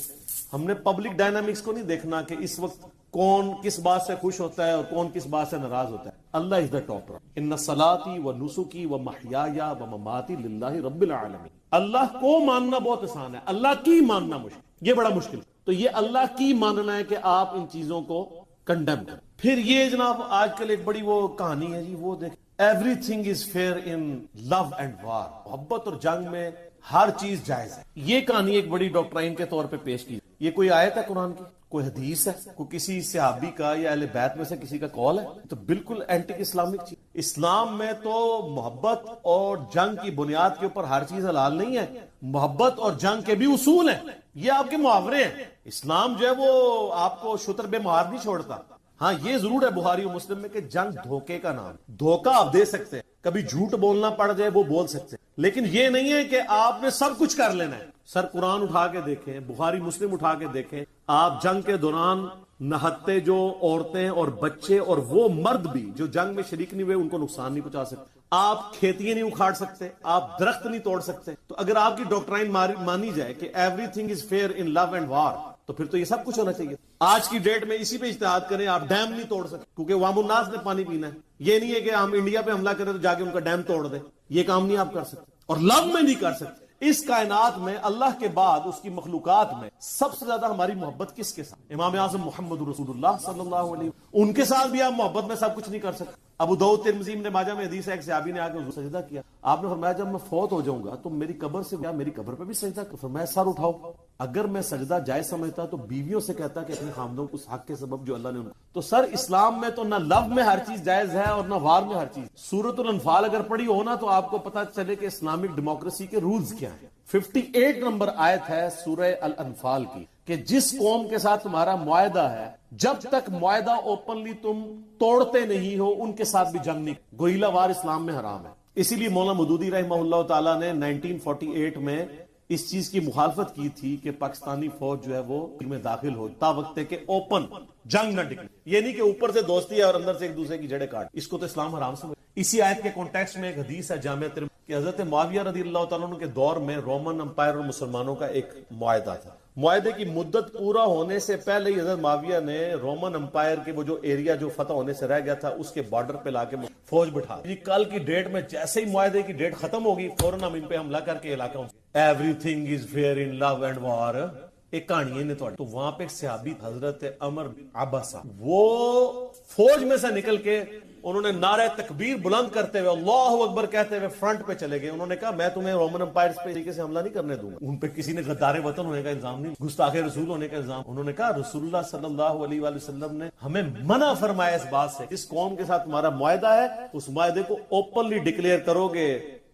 ہم نے پبلک ڈائنامکس کو نہیں دیکھنا کہ اس وقت کون کس بات سے خوش ہوتا ہے اور کون کس بات سے ناراض ہوتا ہے. اللہ از دا ٹاپ. ان صلاتی و نسکی و محیایا و مماتی للہ رب العالمین. اللہ کو ماننا بہت آسان ہے, اللہ کی ماننا مشکل, یہ بڑا مشکل. تو یہ اللہ کی ماننا ہے کہ آپ ان چیزوں کو کنڈیم کریں. پھر یہ جناب آج کل ایک بڑی وہ کہانی ہے جی, وہ دیکھ everything is fair in love and war. محبت اور جنگ میں ہر چیز جائز ہے. یہ کہانی ایک بڑی ڈاکٹرائن کے طور پہ پیش کی. یہ کوئی آیت ہے قرآن کی, کوئی حدیث ہے, کوئی کسی صحابی کا یا اہل بیت میں سے کسی کا قول ہے؟ تو بالکل اینٹی اسلامک چیز. اسلام میں تو محبت اور جنگ کی بنیاد کے اوپر ہر چیز حلال نہیں ہے. محبت اور جنگ کے بھی اصول ہیں, یہ آپ کے محاورے ہیں. اسلام جو ہے وہ آپ کو شتر بے مہار نہیں چھوڑتا. ہاں یہ ضرور ہے بخاری و مسلم میں کہ جنگ دھوکے کا نام. دھوکہ آپ دے سکتے ہیں, کبھی جھوٹ بولنا پڑ جائے وہ بول سکتے ہیں, لیکن یہ نہیں ہے کہ آپ نے سب کچھ کر لینا ہے. سر قرآن اٹھا کے دیکھیں, بخاری مسلم اٹھا کے دیکھیں, آپ جنگ کے دوران نہتے جو عورتیں اور بچے اور وہ مرد بھی جو جنگ میں شریک نہیں ہوئے ان کو نقصان نہیں پہنچا سکتے. آپ کھیتیاں نہیں اکھاڑ سکتے, آپ درخت نہیں توڑ سکتے. تو اگر آپ کی ڈاکٹرائن مانی جائے کہ everything is fair in love and war, تو پھر تو یہ سب کچھ ہونا چاہیے. آج کی ڈیٹ میں اسی پہ اجتہاد کریں, آپ ڈیم نہیں توڑ سکتے کیونکہ عوام الناس نے پانی پینا ہے. یہ نہیں ہے کہ ہم انڈیا پہ حملہ کریں تو جا کے ان کا ڈیم توڑ دیں, یہ کام نہیں آپ کر سکتے, اور لو میں نہیں کر سکتے. اس کائنات میں اللہ کے بعد اس کی مخلوقات میں سب سے زیادہ ہماری محبت کس کے ساتھ؟ امام اعظم محمد رسول اللہ صلی اللہ علیہ وسلم, ان کے ساتھ بھی آپ محبت میں سب کچھ نہیں کر سکتے. ابو داؤد ترمذی ابن ماجہ میں حدیث ہے, ایک صحابی نے آ کے حضور سجدہ کیا. آپ نے فرمایا جب میں فوت ہو جاؤں گا تو میری قبر سے کیا میری قبر پہ بھی سجدہ کر. فرمایا سر اٹھاؤ. اگر میں سجدہ جائز سمجھتا تو بیویوں سے کہتا کہ اپنے خامدوں کو اس حق کے سبب جو اللہ نے ان. تو سر اسلام میں تو نہ لو میں ہر چیز جائز ہے اور نہ وار میں ہر چیز. سورۃ الانفال اگر پڑھی ہو نا تو آپ کو پتا چلے کہ اسلامک ڈیموکریسی کے رولز کیا ہیں. 58 نمبر آیت ہے سورہ الانفال کی کہ جس قوم کے ساتھ تمہارا معاہدہ ہے جب تک معاہدہ اوپنلی تم توڑتے نہیں ہو ان کے ساتھ بھی جنگ نہیں. گوئیلا وار اسلام میں حرام ہے. اسی لیے مولانا مودودی رحمہ اللہ تعالیٰ نے 1948 میں اس چیز کی مخالفت کی تھی کہ پاکستانی فوج جو ہے وہ میں داخل ہو تا وقت کہ اوپن جنگ نہ ٹکے. یہ نہیں کہ اوپر سے دوستی ہے اور اندر سے ایک دوسرے کی جڑیں کاٹ. اس کو تو اسلام حرام سمجھتا. اسی آیت کے کانٹیکسٹ میں ایک حدیث ہے جامع ترمذی کہ حضرت معاویہ رضی اللہ تعالیٰ عنہ کے دور میں رومن امپائر اور مسلمانوں کا ایک معاہدہ تھا. معاہدے کی مدت پورا ہونے سے پہلے ہی حضرت معاویہ نے رومن امپائر کے وہ جو ایریا جو فتح ہونے سے رہ گیا تھا اس کے بارڈر پہ لا کے فوج بٹھا. کل کی ڈیٹ میں جیسے ہی معاہدے کی ڈیٹ ختم ہوگی فوراً ہم ان پہ حملہ کر کے علاقہ everything is fair in love and war. ایک کہانی ہے تو وہاں پہ ایک صحابی حضرت عمر عباسہ, وہ فوج میں سے نکل کے انہوں نے نعرہ تکبیر بلند کرتے ہوئے اللہ اکبر کہتے ہوئے فرنٹ پہ چلے گئے. انہوں نے کہا میں تمہیں رومن امپائر پہ طریقے سے حملہ نہیں کرنے دوں گا. ان پہ کسی نے غدار وطن ہونے کا الزام نہیں, گستاخ رسول ہونے کا الزام. انہوں نے کہا رسول اللہ صلی اللہ علیہ وآلہ وسلم نے ہمیں منع فرمایا اس بات سے, اس قوم کے ساتھ تمہارا معاہدہ ہے اس معاہدے کو اوپنلی ڈکلیئر کرو گے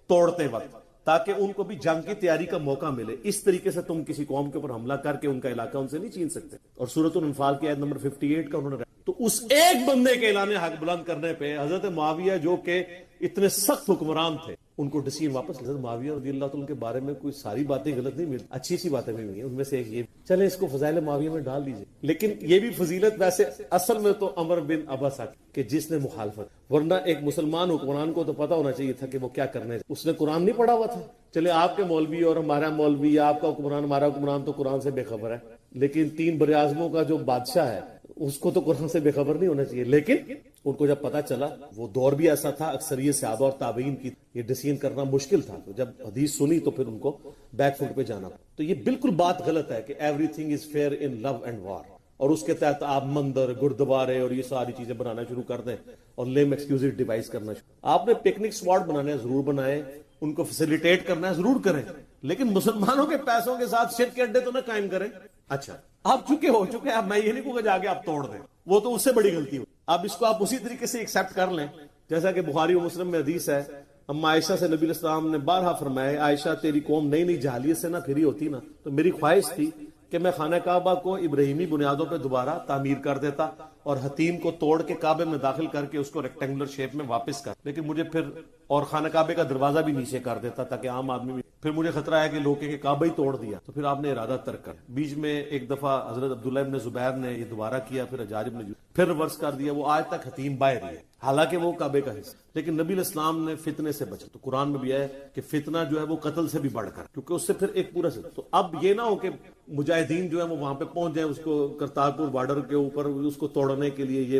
توڑتے وقت تاکہ ان کو بھی جنگ کی تیاری کا موقع ملے. اس طریقے سے تم کسی قوم کے اوپر حملہ کر کے ان کا علاقہ ان سے نہیں چھین سکتے. اور سورۃ الانفال کی آیت نمبر 58 کا انہوں نے تو اس ایک بندے کے اعلان حق بلند کرنے پہ حضرت معاویہ جو کہ اتنے سخت حکمران تھے ان کو ڈسیزن واپس. حضرت معاویہ رضی اللہ تعالیٰ کے بارے میں کوئی ساری باتیں غلط نہیں ملتی, اچھی سی باتیں بھی ہوئی ہیں. ان میں سے ایک یہ چلے اس کو فضائل معاویہ میں ڈال دیجئے, لیکن یہ بھی فضیلت ویسے اصل میں تو عمر بن عباسہ کہ جس نے مخالفت, ورنہ ایک مسلمان حکمران کو تو پتا ہونا چاہیے تھا کہ وہ کیا کرنے. اس نے قرآن نہیں پڑھا ہوا تھا. چلے آپ کے مولوی اور ہمارا مولوی یا آپ کا حکمران ہمارا حکمران تو قرآن سے بے خبر ہے, لیکن 3 براعظموں کا جو بادشاہ ہے اس کو تو قرآن سے بے خبر نہیں ہونا چاہیے. لیکن ان کو جب پتا چلا, وہ دور بھی ایسا تھا اکثریت صحابہ اور تابعین کی یہ ڈیسیژن کرنا مشکل تھا, تو جب حدیث سنی تو پھر ان کو بیک فوٹ پہ جانا. تو یہ بالکل بات غلط ہے کہ everything is fair in love and war, اور اس کے تحت آپ مندر گردوارے اور یہ ساری چیزیں بنانا شروع کر دیں اور لیم ایکسکیوزز ڈیوائس کرنا شروع. آپ نے پکنک اسپاٹ بنانے ہیں ضرور بنائیں, ان کو فیسیلیٹیٹ کرنا ہے ضرور کریں, لیکن مسلمانوں کے پیسوں کے ساتھ شرک کے اڈے تو نہ قائم کریں. اچھا آپ چکے ہو چکے, اب میں یہ نہیں کہوں گا جا کے آپ توڑ دیں, وہ تو اس سے بڑی غلطی ہو. اب اس کو آپ اسی طریقے سے ایکسپٹ کر لیں جیسا کہ بخاری و مسلم میں حدیث ہے. اما عائشہ سے نبی علیہ السلام نے بارہا فرمایا, عائشہ تیری قوم نئی نئی جہالیت سے نہ پھری ہوتی نا تو میری خواہش تھی کہ میں خانہ کعبہ کو ابراہیمی بنیادوں پہ دوبارہ تعمیر کر دیتا اور حتیم کو توڑ کے کعبے میں داخل کر کے اس کو ریکٹینگولر شیپ میں واپس کر, لیکن مجھے پھر اور خانہ کعبے کا دروازہ بھی نیچے کر دیتا تاکہ عام آدمی بھی. پھر مجھے خطرہ ہے کہ لوگ کہ کعبہ ہی توڑ دیا, تو پھر آپ نے ارادہ ترک کر. بیچ میں ایک دفعہ حضرت عبداللہ ابن زبیر نے یہ دوبارہ کیا, پھر حجاج ابن پھر ریورس کر دیا. وہ آج تک حتیم باہر ہے حالانکہ وہ کعبے کا حصہ, لیکن نبی علیہ السلام نے فتنے سے بچا. تو قرآن میں بھی ہے کہ فتنہ جو ہے وہ قتل سے بھی بڑھ کر, کیونکہ اس سے پھر ایک پورا سے. تو اب یہ نہ ہو کہ مجاہدین جو ہے وہ وہاں پہ پہنچ جائیں, اس کو کرتارپور بارڈر کے اوپر اس کو توڑ روڑنے کے لیے یہ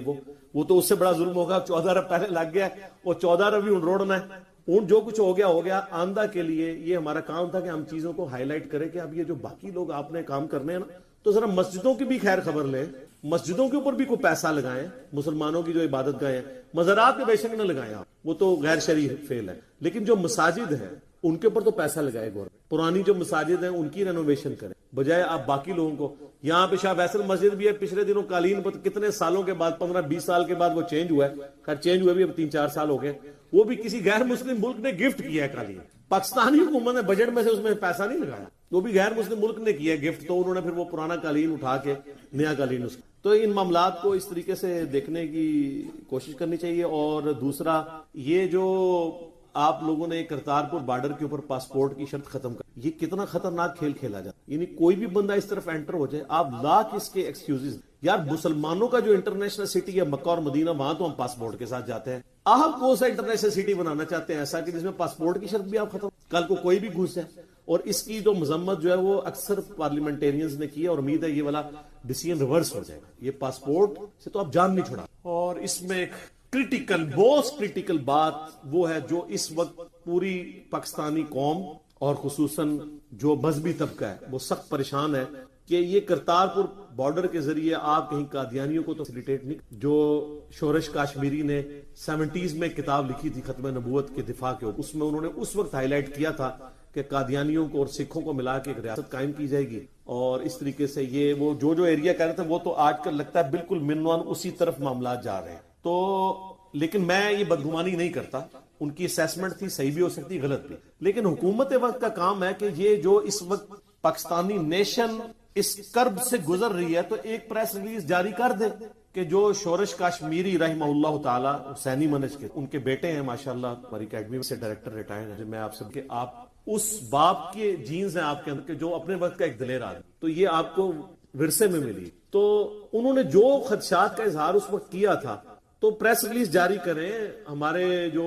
وہ تو اس سے بڑا ظلم ہوگا. 14 ارب پہلے لگ گیا وہ 14 ارب بھی اونٹ روڑنا ہے. اونٹ جو کچھ ہو گیا. آندہ کے لیے یہ ہمارا کام تھا کہ ہم چیزوں کو ہائی لائٹ کریں کہ اب یہ جو باقی لوگ آپ نے کام کرنے ہیں نا, تو ذرا مسجدوں کی بھی خیر خبر لیں, مسجدوں کے اوپر بھی کوئی پیسہ لگائیں. مسلمانوں کی جو عبادت گاہیں ہیں, مزارات پہ بے شک نہ لگائیں آپ, وہ تو غیر شرعی فعل ہے. لیکن جو مساجد ہیں ان کے اوپر تو پیسہ لگائے گورنمنٹ. پرانی جو مساجد ہیں ان کی رینوویشن کریں, بجائے آپ باقی لوگوں کو. یہاں پہ شاہ فیصل مسجد بھی ہے, پچھلے دنوں قالین کتنے سالوں کے بعد 15-20 سال کے بعد وہ چینج ہوا ہے. خیر چینج ہوئے بھی اب 3-4 سال ہو گئے. وہ بھی کسی غیر مسلم ملک نے گفٹ کیا ہے قالین. پاکستانی حکومت نے بجٹ میں سے اس میں پیسہ نہیں لگایا, وہ بھی غیر مسلم ملک نے کیا گفٹ, تو انہوں نے پھر وہ پرانا قالین اٹھا کے نیا قالین اس. تو ان معاملات کو اس طریقے سے دیکھنے کی کوشش کرنی چاہیے. اور دوسرا یہ جو آپ لوگوں نے کرتارپور بارڈر کے اوپر پاسپورٹ کی شرط ختم کر, یہ کتنا خطرناک کھیل کھیلا جاتا. یعنی کوئی بھی بندہ اس طرف انٹر ہو جائے, آپ لاکھ اس کے ایکسکیوزز. یار مسلمانوں کا جو انٹرنیشنل سٹی ہے مکہ اور مدینہ, وہاں تو ہم پاسپورٹ کے ساتھ جاتے ہیں. آپ کون سا انٹرنیشنل سٹی بنانا چاہتے ہیں ایسا کہ جس میں پاسپورٹ کی شرط بھی آپ ختم, کل کو کوئی بھی گھس جائے. اور اس کی جو مذمت جو ہے وہ اکثر پارلیمنٹیرینز نے کی ہے, اور امید ہے یہ والا ڈیسیژن ریورس ہو جائے گا. یہ پاسپورٹ سے تو آپ جان نہیں چھوڑا. اور اس میں ایک موسٹ کریٹیکل بات وہ ہے جو اس وقت پوری پاکستانی قوم اور خصوصاً جو مذہبی طبقہ ہے وہ سخت پریشان ہے کہ یہ کرتارپور بارڈر کے ذریعے آپ کہیں قادیانیوں کو تو فیسیلیٹیٹ نہیں. جو شورش کاشمیری نے 70s میں کتاب لکھی تھی ختم نبوت کے دفاع کے اوپر, اس میں انہوں نے اس وقت ہائی لائٹ کیا تھا کہ قادیانیوں کو اور سکھوں کو ملا کے ایک ریاست قائم کی جائے گی. اور اس طریقے سے یہ وہ جو ایریا کہہ رہے تھے وہ تو آج کل لگتا ہے بالکل منوان اسی طرف معاملات جا رہے ہیں. تو لیکن میں یہ بدگمانی نہیں کرتا, ان کی اسیسمنٹ تھی, صحیح بھی ہو سکتی, غلط بھی. لیکن حکومت وقت کا کام ہے کہ یہ جو اس وقت پاکستانی نیشن اس کرب سے گزر رہی ہے, تو ایک پریس ریلیز جاری کر دے کہ جو شورش کاشمیری رحمہ اللہ تعالی حسینی منج کے ان کے بیٹے ہیں ماشاءاللہ, ہماری اکیڈمی سے ڈائریکٹر ریٹائر ہیں. میں آپ سب کے آپ اس باپ کے جینز ہیں آپ کے اندر کہ جو اپنے وقت کا ایک دلیر آدمی, تو یہ آپ کو ورثے میں ملی. تو انہوں نے جو خدشات کا اظہار اس وقت کیا تھا, تو پریس ریلیز جاری کریں. ہمارے جو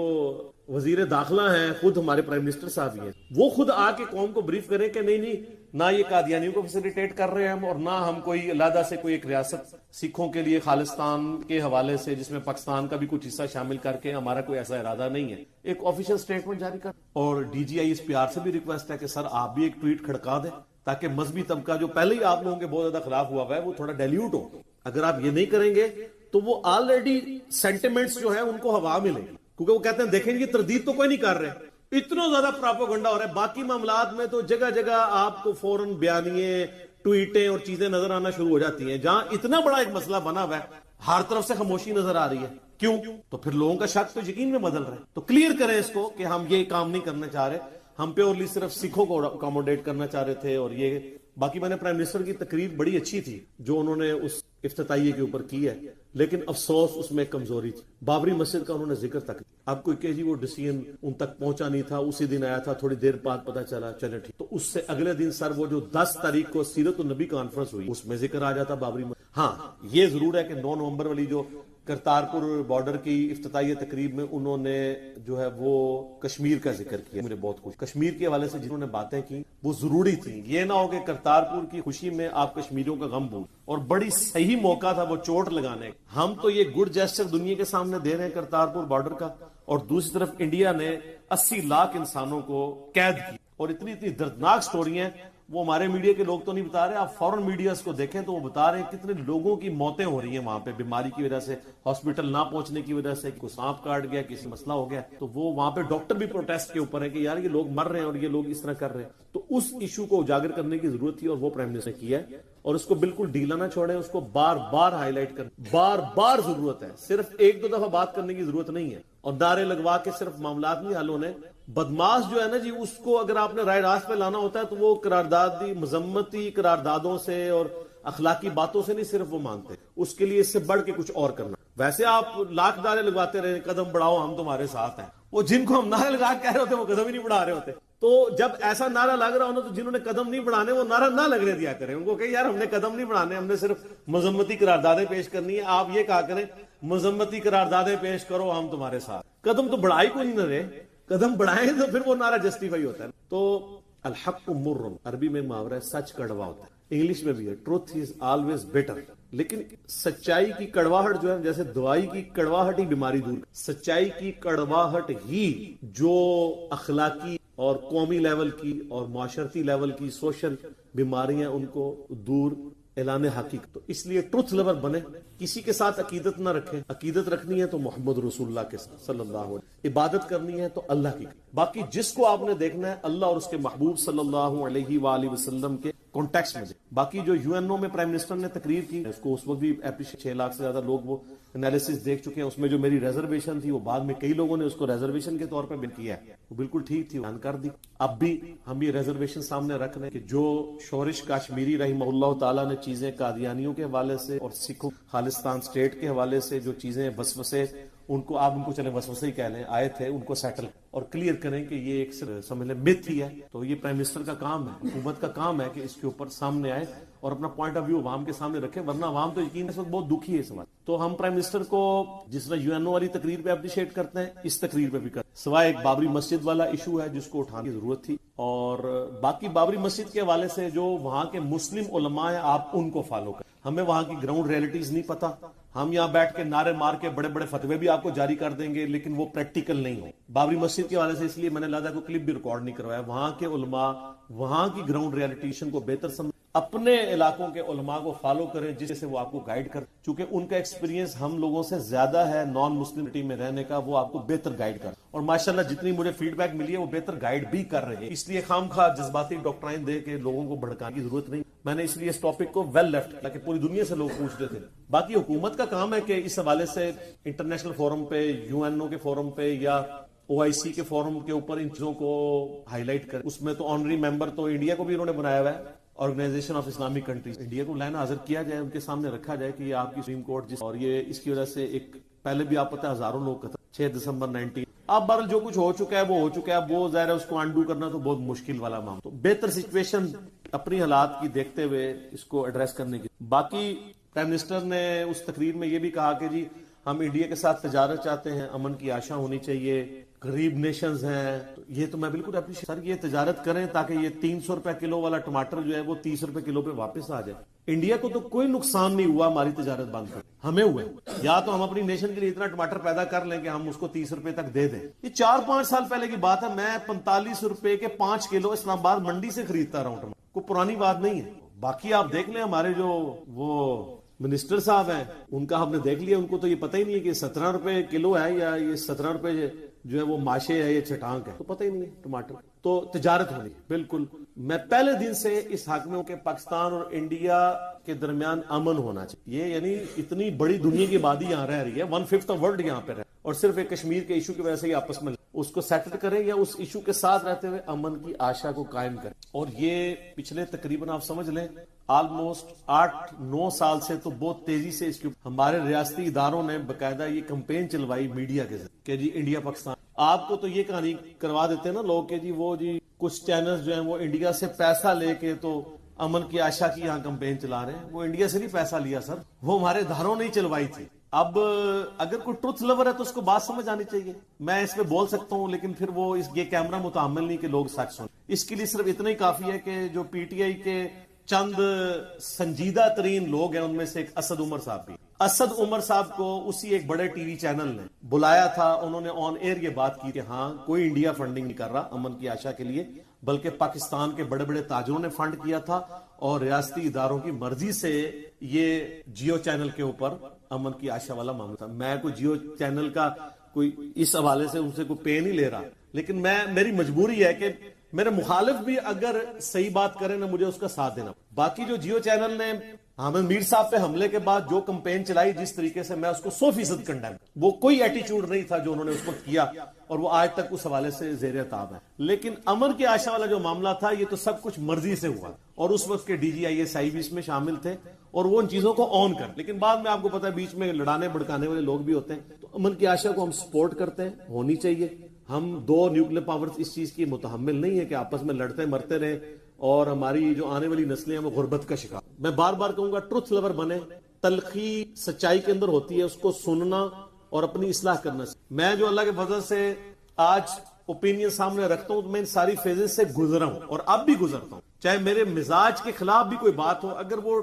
وزیر داخلہ ہیں, خود ہمارے پرائم منسٹر صاحب ہی ہیں, وہ خود آ کے قوم کو بریف کریں کہ نہیں نہ یہ قادیانیوں کو فیسیلیٹیٹ کر رہے ہیں ہم, اور نہ ہم کوئی علیحدہ سے کوئی ایک ریاست سکھوں کے لیے خالصتان کے حوالے سے جس میں پاکستان کا بھی کچھ حصہ شامل کر کے, ہمارا کوئی ایسا ارادہ نہیں ہے. ایک آفیشیل سٹیٹمنٹ جاری کر. اور D G I S P R سے بھی ریکویسٹ ہے کہ سر آپ بھی ایک ٹویٹ کھڑکا دیں تاکہ مذہبی طبقہ جو پہلے ہی آپ لوگوں کے بہت زیادہ خلاف ہوا ہے وہ تھوڑا ڈیلیوٹ ہو. اگر آپ یہ نہیں کریں گے تو وہ آلریڈی سینٹیمنٹس جو ہیں ان کو ہوا ملے گی, کیونکہ وہ کہتے ہیں دیکھیں یہ تردید تو کوئی نہیں کر رہے, اتنا زیادہ پراپوگنڈا ہو رہا ہے. باقی معاملات میں تو جگہ جگہ آپ کو فوراً بیانیے, ٹویٹیں اور چیزیں نظر آنا شروع ہو جاتی ہیں. جہاں اتنا بڑا ایک مسئلہ بنا ہوا ہے, ہر طرف سے خاموشی نظر آ رہی ہے. کیوں؟ تو پھر لوگوں کا شک تو یقین میں بدل رہا ہے. تو کلیئر کریں اس کو کہ ہم یہ کام نہیں کرنا چاہ رہے, ہم پیورلی صرف سکھوں کو اکاموڈیٹ کرنا چاہ رہے تھے. اور یہ باقی میں نے پرائم منسٹر کی تقریر بڑی اچھی تھی جو انہوں نے اس افتتاحیے کے اوپر کی ہے, لیکن افسوس اس میں کمزوری تھی. بابری مسجد کا انہوں نے ذکر تک, اب کوئی کہ جی وہ ڈیسیژن ان تک پہنچا نہیں تھا, اسی دن آیا تھا, تھوڑی دیر بعد پتا چلا, چلے ٹھیک. تو اس سے اگلے دن سر وہ جو 10 تاریخ کو سیرت النبی کانفرنس ہوئی اس میں ذکر آ جاتا بابری مسجد. ہاں یہ ضرور ہے کہ 9 نومبر والی جو کرتارپور بارڈر کی افتتاحیہ تقریب میں انہوں نے جو ہے وہ کشمیر کا ذکر کیا. مجھے بہت خوش, کشمیر کے حوالے سے جنہوں نے باتیں کی وہ ضروری تھی. یہ نہ ہو کہ کرتارپور کی خوشی میں آپ کشمیریوں کا غم بھول, اور بڑی صحیح موقع تھا وہ چوٹ لگانے. ہم تو یہ گڈ جیسچر دنیا کے سامنے دے رہے ہیں کرتارپور بارڈر کا, اور دوسری طرف انڈیا نے 80 لاکھ انسانوں کو قید کی. اور اتنی دردناک سٹوری ہیں, وہ ہمارے میڈیا کے لوگ تو نہیں بتا رہے, آپ فورن میڈیاز کو دیکھیں تو وہ بتا رہے ہیں کتنے لوگوں کی موتیں ہو رہی ہیں وہاں پہ بیماری کی وجہ سے, ہاسپٹل نہ پہنچنے کی وجہ سے, کوئی سانپ کاٹ گیا, کسی مسئلہ ہو گیا. تو وہ وہاں پہ ڈاکٹر بھی پروٹیسٹ کے اوپر ہے کہ یار یہ لوگ مر رہے ہیں اور یہ لوگ اس طرح کر رہے ہیں. تو اس ایشو کو اجاگر کرنے کی ضرورت تھی اور وہ پرائم منسٹر نے کیا ہے, اور اس کو بالکل ڈھیلا نہ چھوڑیں, اس کو بار بار ہائی لائٹ کریں, بار بار ضرورت ہے. صرف 1-2 دفعہ بات کرنے کی ضرورت نہیں ہے, اور نعرے لگوا کے صرف معاملات نہیں حل ہونے. بدماش جو ہے نا جی, اس کو اگر آپ نے رائے راست پہ لانا ہوتا ہے تو وہ قراردادی مذمتی قراردادوں سے اور اخلاقی باتوں سے نہیں صرف وہ مانتے, اس کے لیے اس سے بڑھ کے کچھ اور کرنا. ویسے آپ لاکھ نعرے لگواتے رہے قدم بڑھاؤ ہم تمہارے ساتھ ہیں, وہ جن کو ہم نعرے لگا کہہ رہے ہوتے وہ قدم ہی نہیں بڑھا رہے ہوتے. تو جب ایسا نعرہ لگ رہا ہونا تو جنہوں نے قدم نہیں بڑھانے وہ نعرہ نہ لگنے دیا کریں, ان کو کہ یار ہم نے قدم نہیں بڑھانے, ہم نے صرف مذمتی قراردادیں پیش کرنی ہے. آپ یہ کہا کریں مذمتی قراردادیں پیش کرو ہم تمہارے ساتھ, قدم تو بڑھائی کوئی نہیں رہے. قدم بڑھائیں تو پھر وہ نعرہ جسٹیفائی ہوتا ہے. تو الحق مر, عربی میں محاورہ ہے سچ کڑوا ہوتا ہے, انگلش میں بھی ہے ٹروتھ از آلویز بیٹر. لیکن سچائی کی کڑواہٹ جو ہے جیسے دوائی کی کڑواہٹ ہی بیماری دور، سچائی کی کڑواہٹ ہی جو اخلاقی اور قومی لیول کی اور معاشرتی لیول کی سوشل بیماریاں ان کو دور اعلان حقیقت. تو اس لیے ٹروتھ لور بنے، کسی کے ساتھ عقیدت نہ رکھیں. عقیدت رکھنی ہے تو محمد رسول اللہ کے ساتھ صلی اللہ علیہ وسلم، عبادت کرنی ہے تو اللہ کی. باقی جس کو آپ نے دیکھنا ہے اللہ اور اس کے محبوب صلی اللہ علیہ وآلہ وسلم کے کانٹیکس میں. باقی جو یو این او میں پرائم منسٹر نے تقریر کی اس کو اس وقت بھی اپریشیٹ، 6 لاکھ سے زیادہ لوگ وہ انالیسس دیکھ چکے ہیں. اس میں جو میری ریزرویشن تھی وہ بعد میں کئی لوگوں نے اس کو ریزرویشن کے طور پہ بن کیا ہے، وہ بالکل ٹھیک تھی، بیان کر دی. اب بھی ہم یہ ریزرویشن سامنے رکھ رہے ہیں کہ جو شورش کاشمیری رحمہ اللہ تعالیٰ نے چیزیں قادیانیوں کے حوالے سے اور سکھوں خالصتان اسٹیٹ کے حوالے سے جو چیزیں وسوسے ان کو آپ ان کو چلے وسوسے ہی کہہ لیں آئے تھے، ان کو سیٹل اور کلیئر کریں کہ یہ ایک سمجھ لیں متھ ہی ہے. تو یہ پرائم منسٹر کا کام ہے، حکومت کا کام ہے کہ اس کے اوپر سامنے آئے اور اپنا پوائنٹ آف ویو عوام کے سامنے رکھے، ورنہ عوام تو یقین اس وقت بہت دکھی ہے اس وقت. تو ہم پرائم منسٹر کو جس طرح یو این او والی تقریر پہ اپریشیٹ کرتے ہیں اس تقریر پہ بھی کرتے ہیں، سوائے ایک بابری مسجد والا ایشو ہے جس کو اٹھانے کی ضرورت تھی. اور باقی بابری مسجد کے حوالے سے جو وہاں کے مسلم علماء ہیں آپ ان کو فالو کریں. ہمیں وہاں کی گراؤنڈ ریئلٹیز نہیں پتا، ہم یہاں بیٹھ کے نعرے مار کے بڑے بڑے فتوے بھی آپ کو جاری کر دیں گے لیکن وہ پریکٹیکل نہیں ہو. بابری مسجد کے حوالے سے اس لیے میں نے لہٰذا کوئی کلپ بھی ریکارڈ نہیں کروایا. وہاں کے علماء وہاں کی گراؤنڈ ریئلٹیشن کو بہتر سمجھ، اپنے علاقوں کے علماء کو فالو کریں جس سے وہ آپ کو گائیڈ کر، چونکہ ان کا ایکسپیرینس ہم لوگوں سے زیادہ ہے نان مسلم سٹی میں رہنے کا، وہ آپ کو بہتر گائیڈ کر. اور ماشاءاللہ جتنی مجھے فیڈ بیک ملی ہے وہ بہتر گائیڈ بھی کر رہے ہیں. اس لیے خام خواہ جذباتی ڈاکٹرائن دے کے لوگوں کو بھڑکانے کی ضرورت نہیں. میں نے اس لیے اس ٹاپک کو ویل لیفٹ کیا کہ پوری دنیا سے لوگ پوچھتے تھے. باقی حکومت کا کام ہے کہ اس حوالے سے انٹرنیشنل فورم پہ، یو این او کے فورم پہ یا او آئی سی کے فورم کے اوپر ان چیزوں کو ہائی لائٹ کرے. اس میں تو آنری ممبر تو انڈیا کو بھی انہوں نے بنایا ہوا ہے، Organisation of Islamic Countries. India کو لائن حاضر کیا جائے، ان کے سامنے رکھا جائے کہ یہ آپ کی سپریم کورٹ اور یہ اس کی وجہ سے ایک پہلے بھی آپ پتہ ہزاروں لوگ قتل 6 دسمبر 19. اب بہرحال جو کچھ ہو چکا ہے وہ ہو چکا ہے. اب وہ ظاہر ہے اس کو انڈو کرنا تو بہت مشکل والا معاملہ. تو بہتر سچویشن اپنی حالات کی دیکھتے ہوئے اس کو ایڈریس کرنے کی. باقی پرائم منسٹر نے اس تقریر میں یہ بھی کہا کہ جی ہم انڈیا کے ساتھ تجارت چاہتے ہیں، امن کی آشا ہونی چاہیے، غریب نیشنز ہیں. یہ تو میں بالکل اپریشیٹ سر، یہ تجارت کریں تاکہ یہ 300 روپے کلو والا ٹماٹر جو ہے وہ 30 روپے کلو پہ واپس آ جائے. انڈیا کو تو کوئی نقصان نہیں ہوا ہماری تجارت بند کر، ہمیں ہوئے. یا تو ہم اپنی نیشن کے لیے اتنا ٹماٹر پیدا کر لیں کہ ہم اس کو 30 روپے تک دے دیں. یہ 4-5 سال پہلے کی بات ہے. میں 45 روپے کے 5 کلو اسلام آباد منڈی سے خریدتا رہا ہوں ٹماٹر. کوئی پرانی بات نہیں ہے. باقی آپ دیکھ لیں ہمارے جو وہ منسٹر صاحب ہیں ان کا ہم نے دیکھ لیا، ان کو تو یہ پتہ ہی نہیں ہے کہ 17 روپے کلو ہے یا یہ 17 روپے جو ہے وہ ماشے ہے یا چٹانک ہے، تو پتہ ہی نہیں ہے ٹماٹر. تو تجارت ہونی بالکل. میں پہلے دن سے اس حق میں ہوں کہ پاکستان اور انڈیا کے درمیان امن ہونا چاہیے. یہ یعنی اتنی بڑی دنیا کی آبادی یہاں رہ رہی ہے، 1/5 آف ورلڈ یہاں پہ رہ، اور صرف ایک کشمیر کے ایشو کی وجہ سے یہ آپس میں اس کو سیٹل کریں یا اس ایشو کے ساتھ رہتے ہوئے امن کی آشا کو قائم کریں. اور یہ پچھلے تقریباً آپ سمجھ لیں آلموسٹ 8-9 سال سے تو بہت تیزی سے اس کے ہمارے ریاستی اداروں نے باقاعدہ یہ کمپین چلوائی میڈیا کے ذریعے کہ جی انڈیا پاکستان. آپ کو تو یہ کہانی کروا دیتے ہیں نا لوگ کہ جی وہ جی کچھ چینلز جو ہیں وہ انڈیا سے پیسہ لے کے تو امن کی آشا کی یہاں کمپین چلا رہے ہیں. وہ انڈیا سے نہیں پیسہ لیا سر، وہ ہمارے اداروں نے ہی چلوائی تھی. اب اگر کوئی ٹروتھ لور ہے تو اس کو بات سمجھ آنی چاہیے. میں اس پہ بول سکتا ہوں لیکن پھر وہ یہ کیمرہ متحمل نہیں کہ لوگ سچ سنیں. اس کے لیے صرف اتنا ہی کافی ہے کہ جو پی ٹی آئی کے چند سنجیدہ ترین لوگ ہیں ان میں سے ایک اسد عمر صاحب بھی. اسد عمر صاحب کو اسی ایک بڑے ٹی وی چینل نے بلایا تھا. انہوں نے آن ایئر یہ بات کی کہ ہاں کوئی انڈیا فنڈنگ نہیں کر رہا امن کی آشا کے لیے، بلکہ پاکستان کے بڑے بڑے تاجروں نے فنڈ کیا تھا اور ریاستی اداروں کی مرضی سے یہ جیو چینل کے اوپر امن کی آشا والا معاملہ تھا. میں کوئی جیو چینل کا کوئی اس حوالے سے ان سے کوئی پے نہیں لے رہا، لیکن میری مجبوری ہے کہ میرے مخالف بھی اگر صحیح بات کریں نا مجھے اس کا ساتھ دینا. باقی جو جیو چینل نے حامد میر صاحب پہ حملے کے بعد جو کمپین چلائی جس طریقے سے، میں اس کو 100% کنڈیم. وہ کوئی ایٹیچیوڈ نہیں تھا جو انہوں نے اس وقت کیا اور وہ آج تک اس حوالے سے زیر عتاب ہے. لیکن امن کی آشا والا جو معاملہ تھا یہ تو سب کچھ مرضی سے ہوا اور اس وقت کے D G I S I بھی اس میں شامل تھے اور وہ ان چیزوں کو آن کر. لیکن بعد میں آپ کو پتا ہے بیچ میں لڑانے بڑکانے والے لوگ بھی ہوتے ہیں. تو امن کی آشا کو ہم سپورٹ کرتے ہیں، ہونی چاہیے. ہم 2 نیوکلیر پاورز اس چیز کی متحمل نہیں ہے کہ آپس میں لڑتے مرتے رہیں اور ہماری جو آنے والی نسلیں ہیں وہ غربت کا شکار. میں بار بار کہوں گا ٹروتھ لور بنے. تلخی سچائی کے اندر ہوتی ہے، اس کو سننا اور اپنی اصلاح کرنا. میں جو اللہ کے فضل سے آج اوپینین سامنے رکھتا ہوں تو میں ان ساری فیزز سے گزرا ہوں اور اب بھی گزرتا ہوں. چاہے میرے مزاج کے خلاف بھی کوئی بات ہو، اگر وہ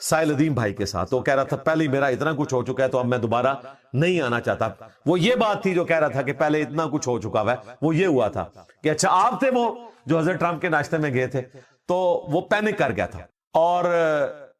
سائل ادیم بھائی کے ساتھ. وہ کہہ رہا تھا پہلے ہی میرا اتنا کچھ ہو چکا ہے تو اب میں دوبارہ نہیں آنا چاہتا. وہ یہ بات تھی جو کہہ رہا تھا کہ پہلے اتنا کچھ ہو چکا ہے. وہ یہ ہوا تھا کہ اچھا آپ تھے وہ جو حضرت ٹرمپ کے ناشتے میں گئے تھے, تو وہ پینک کر گیا تھا اور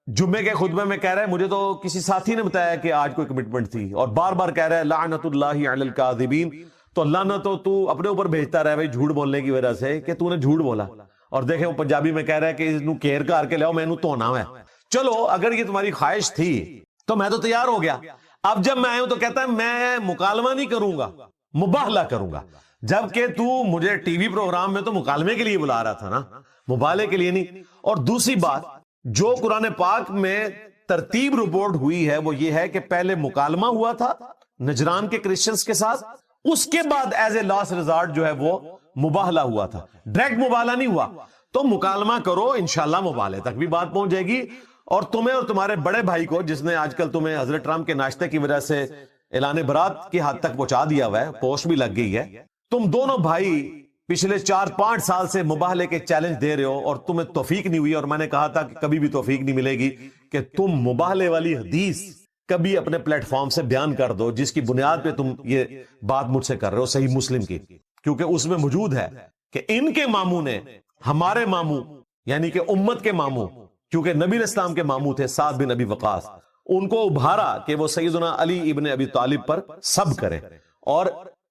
جمعے کے خطبے میں کہہ رہا ہے مجھے تو کسی ساتھی نے بتایا کہ آج کوئی کمٹمنٹ تھی, اور بار بار کہہ رہا ہے لعنت اللہ علی الکاذبین. تو اللہ نہ تو اپنے اوپر بھیجتا رہا ہے جھوٹ بولنے کی وجہ سے کہ تو نے جھوٹ بولا. اور دیکھیں وہ پنجابی میں کہہ رہا ہے کہ انو کیر کار کے لاؤ میں تو ہونا ہے. چلو اگر یہ تمہاری خواہش تھی تو میں تو تیار ہو گیا. اب جب میں آیا ہوں تو کہتا ہے میں مکالمہ نہیں کروں گا, مباہلہ کروں گا. جبکہ تو مجھے ٹی وی پروگرام میں تو مکالمے کے لیے بلا رہا تھا نا, مبالغے کے لیے نہیں. اور دوسری بات جو قرآن پاک میں ترتیب رپورٹ ہوئی ہے وہ یہ ہے کہ پہلے مکالمہ ہوا تھا نجران کے کرسچنز کے ساتھ, اس کے بعد ایز اے لاسٹ ریزارٹ جو ہے وہ مباہلہ ہوا تھا, ڈائریکٹ مباہلہ نہیں ہوا. تو مکالمہ کرو, انشاءاللہ مباہلے تک بھی بات پہنچ جائے گی. اور تمہیں اور تمہارے بڑے بھائی کو جس نے آج کل تمہیں حضرت ٹرمپ کے ناشتے کی وجہ سے اعلان برات کی حد تک پہنچا دیا ہوا ہے, پوسٹ بھی لگ گئی ہے. تم دونوں بھائی پچھلے 4-5 سال سے مباہلے کے چیلنج دے رہے ہو اور تمہیں توفیق نہیں ہوئی, اور میں نے کہا تھا کہ کبھی بھی توفیق نہیں ملے گی کہ تم مباہلے والی حدیث کبھی اپنے پلیٹ فارم سے بیان کر دو جس کی بنیاد پہ تم یہ بات مجھ سے کر رہے ہو, صحیح مسلم کی, کیونکہ اس میں موجود ہے کہ ان کے ماموں نے ہمارے ماموں یعنی کہ امت کے ماموں, کیونکہ نبی اسلام کے ماموں تھے سعد بن ابی وقاص, ان کو ابھارا کہ وہ سیدنا علی ابن ابی طالب پر سب کرے. اور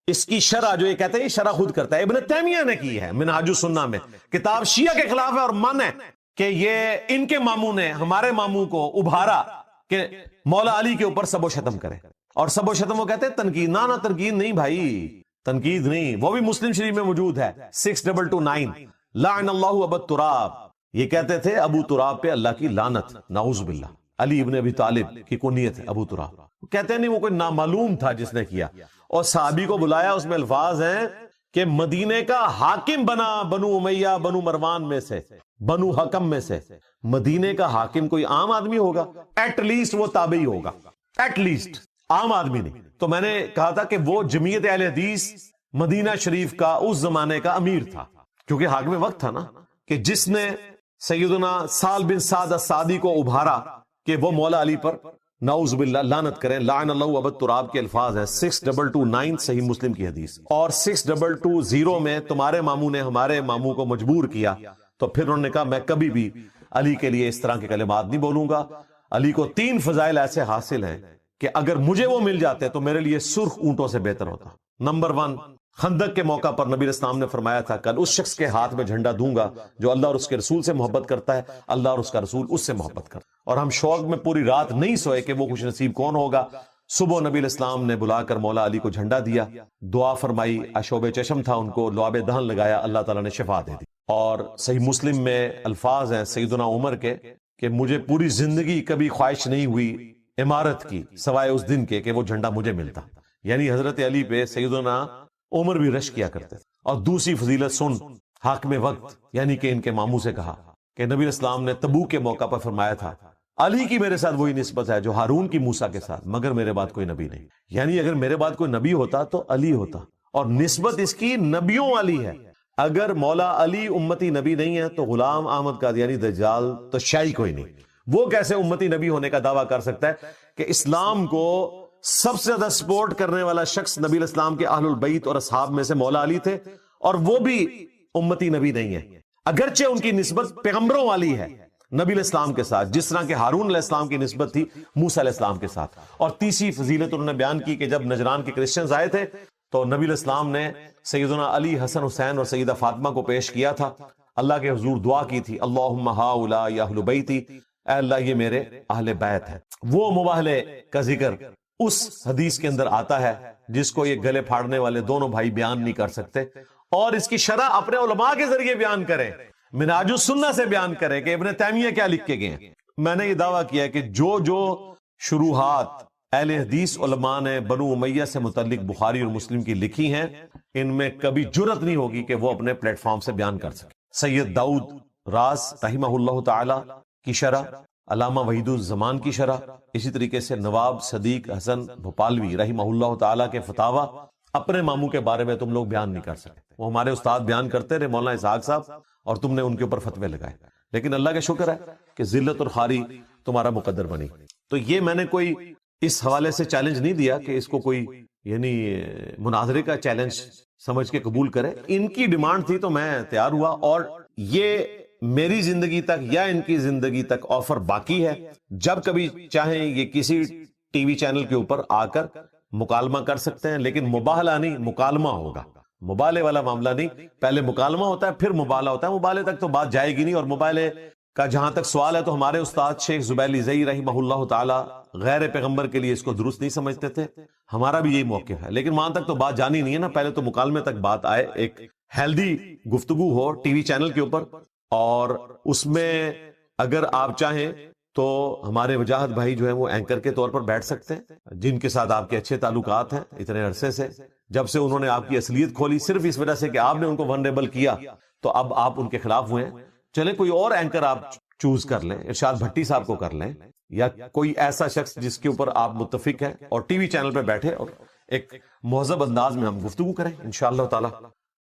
اس کی شرح جو یہ کہتے ہیں شرح خود کرتا ہے, ابن تیمیہ نے کی ہے منہاج السنہ میں, کتاب شیعہ کے خلاف ہے اور من ہے کہ یہ ان کے ماموں نے ہمارے ماموں کو ابھارا کہ مولا علی کے اوپر سب و شتم کرے. اور سب و شتم وہ کہتے ہیں تنقید, نہ تنقید نہیں بھائی, تنقید نہیں. وہ بھی مسلم شریف میں موجود ہے 6229, لعن اللہ ابو تراب. یہ کہتے تھے ابو تراب پہ اللہ کی لعنت, نعوذ باللہ. علی ابن ابی طالب کی کنیت ہے ابو تراب. کہتے ہیں نہیں وہ کوئی نامعلوم تھا جس نے کیا, اور صحابی کو بلایا. اس میں الفاظ ہیں کہ مدینے کا حاکم بنا بنو امیہ بنو مروان میں سے, بنو حکم میں سے. مدینے کا حاکم کوئی عام آدمی ہوگا, ایٹ لیسٹ وہ تابعی ہوگا, ایٹ لیسٹ, عام آدمی نہیں. تو میں نے کہا تھا کہ وہ جمعیت اہل حدیث مدینہ شریف کا اس زمانے کا امیر تھا, کیونکہ حاکم وقت تھا نا, کہ جس نے سیدنا سال بن سعد السعدی کو ابھارا کہ وہ مولا علی پر نعوذ باللہ لعنت کریں. لعن اللہ ابو تراب کے الفاظ ہیں 6229 صحیح مسلم کی حدیث. اور 6220 میں تمہارے ماموں نے ہمارے ماموں کو مجبور کیا, تو پھر انہوں نے کہا میں کبھی بھی علی کے لیے اس طرح کے کلمات نہیں بولوں گا. علی کو 3 فضائل ایسے حاصل ہیں کہ اگر مجھے وہ مل جاتے تو میرے لیے سرخ اونٹوں سے بہتر ہوتا. نمبر 1, خندق کے موقع پر نبی اسلام نے فرمایا تھا کل اس شخص کے ہاتھ میں جھنڈا دوں گا جو اللہ اور اس کے رسول سے محبت کرتا ہے, اللہ اور اس کا رسول اس سے محبت کرتا ہے. اور ہم شوق میں پوری رات نہیں سوئے کہ وہ خوش نصیب کون ہوگا. صبح نبی الاسلام نے بلا کر مولا علی کو جھنڈا دیا, دعا فرمائی, اشوب چشم تھا, ان کو لعاب دہن لگایا, اللہ تعالیٰ نے شفا دے دی. اور صحیح مسلم میں الفاظ ہیں سیدنا عمر کے کہ مجھے پوری زندگی کبھی خواہش نہیں ہوئی عمارت کی سوائے اس دن کے کہ وہ جھنڈا مجھے ملتا. یعنی حضرت علی پہ سیدنا عمر بھی رش کیا کرتے تھے. اور دوسری فضیلت سن, حاکم وقت یعنی کہ ان کے ماموں سے کہا کہ نبی اسلام نے تبوک کے موقع پر فرمایا تھا علی کی میرے ساتھ وہی نسبت ہے جو ہارون کی موسیٰ کے ساتھ, مگر میرے بعد کوئی نبی نہیں. یعنی اگر میرے بعد کوئی نبی ہوتا تو علی ہوتا, اور نسبت اس کی نبیوں والی ہے. اگر مولا علی امتی نبی نہیں ہے تو غلام احمد قادیانی دجال تو شاہی کوئی نہیں. وہ کیسے امتی نبی ہونے کا دعویٰ کر سکتا ہے کہ اسلام کو سب سے زیادہ سپورٹ کرنے والا شخص نبی الاسلام کے اہل البیت اور اصحاب میں سے مولا علی تھے, اور وہ بھی امتی نبی نہیں ہے, اگرچہ ان کی نسبت پیغمبروں والی ہے نبی علیہ السلام کے ساتھ, جس طرح کہ ہارون علیہ السلام کی نسبت تھی موسیٰ علیہ السلام کے ساتھ. اور تیسری فضیلت انہوں نے بیان کی کہ جب نجران کے کرسچنز آئے تھے تو نبی علیہ السلام نے سیدنا علی, حسن, حسین اور سیدہ فاطمہ کو پیش کیا تھا, اللہ کے حضور دعا کی تھی اللہم ہؤلاء اہل بیتی, اے اللہ یہ میرے اہل بیت ہے. وہ مباہلے کا ذکر اس حدیث کے اندر آتا ہے جس کو یہ گلے پھاڑنے والے دونوں بھائی بیان نہیں کر سکتے, اور اس کی شرح اپنے علماء کے ذریعے بیان کریں, منہاج السنہ سے بیان کریں کہ ابن تیمیہ کیا لکھ کے گئے ہیں. میں نے یہ دعویٰ کیا ہے کہ جو شروحات اہل حدیث علماء نے بنو امیہ سے متعلق بخاری اور مسلم کی لکھی ہیں, ان میں کبھی جرت نہیں ہوگی کہ وہ اپنے پلیٹ فارم سے بیان کر سکے. سید داؤد راز رحمہ اللہ تعالی کی شرح, علامہ وحید الزمان کی شرح, اسی طریقے سے نواب صدیق حسن بھوپالوی رحمہ اللہ تعالی کے فتاوی اپنے ماموں کے بارے میں تم لوگ بیان نہیں کر سکتے. وہ ہمارے استاد بیان کرتے رہے مولانا اسحاق صاحب, اور تم نے ان کے اوپر فتوے لگائے. لیکن اللہ کا شکر ہے کہ ذلت اور خواری تمہارا مقدر بنی. تو یہ میں نے کوئی اس حوالے سے چیلنج نہیں دیا کہ اس کو کوئی یعنی مناظرے کا چیلنج سمجھ کے قبول کرے. ان کی ڈیمانڈ تھی تو میں تیار ہوا, اور یہ میری زندگی تک یا ان کی زندگی تک آفر باقی ہے. جب کبھی چاہیں یہ کسی ٹی وی چینل کے اوپر آ کر مکالمہ کر سکتے ہیں, لیکن مباہلہ نہیں, مکالمہ ہوگا. مبالے والا معاملہ نہیں, پہلے مکالمہ ہوتا ہے پھر مبالہ ہوتا ہے. مبالے تک تو بات جائے گی نہیں. اور مبالے کا جہاں تک سوال ہے تو ہمارے استاد شیخ زبیلی زئی رحمہ اللہ تعالی غیر پیغمبر کے لیے اس کو درست نہیں سمجھتے تھے. ہمارا بھی یہی موقف ہے, لیکن وہاں تک تو بات جانی نہیں ہے نا. پہلے تو مکالمے تک بات آئے, ایک ہیلدی گفتگو ہو ٹی وی چینل کے اوپر. اور اس میں اگر آپ چاہیں تو ہمارے وجاہت بھائی جو ہیں وہ اینکر کے طور پر بیٹھ سکتے ہیں, جن کے ساتھ آپ کے اچھے تعلقات ہیں اتنے عرصے سے. جب سے انہوں نے آپ کی اصلیت کھولی صرف اس وجہ سے کہ آپ نے ان کو ونریبل کیا, تو اب آپ ان کے خلاف ہوئے ہیں. چلیں کوئی اور اینکر آپ چوز کر لیں, ارشاد بھٹی صاحب کو کر لیں, یا کوئی ایسا شخص جس کے اوپر آپ متفق ہیں, اور ٹی وی چینل پہ بیٹھے اور ایک مہذب انداز میں ہم گفتگو کریں انشاءاللہ تعالی.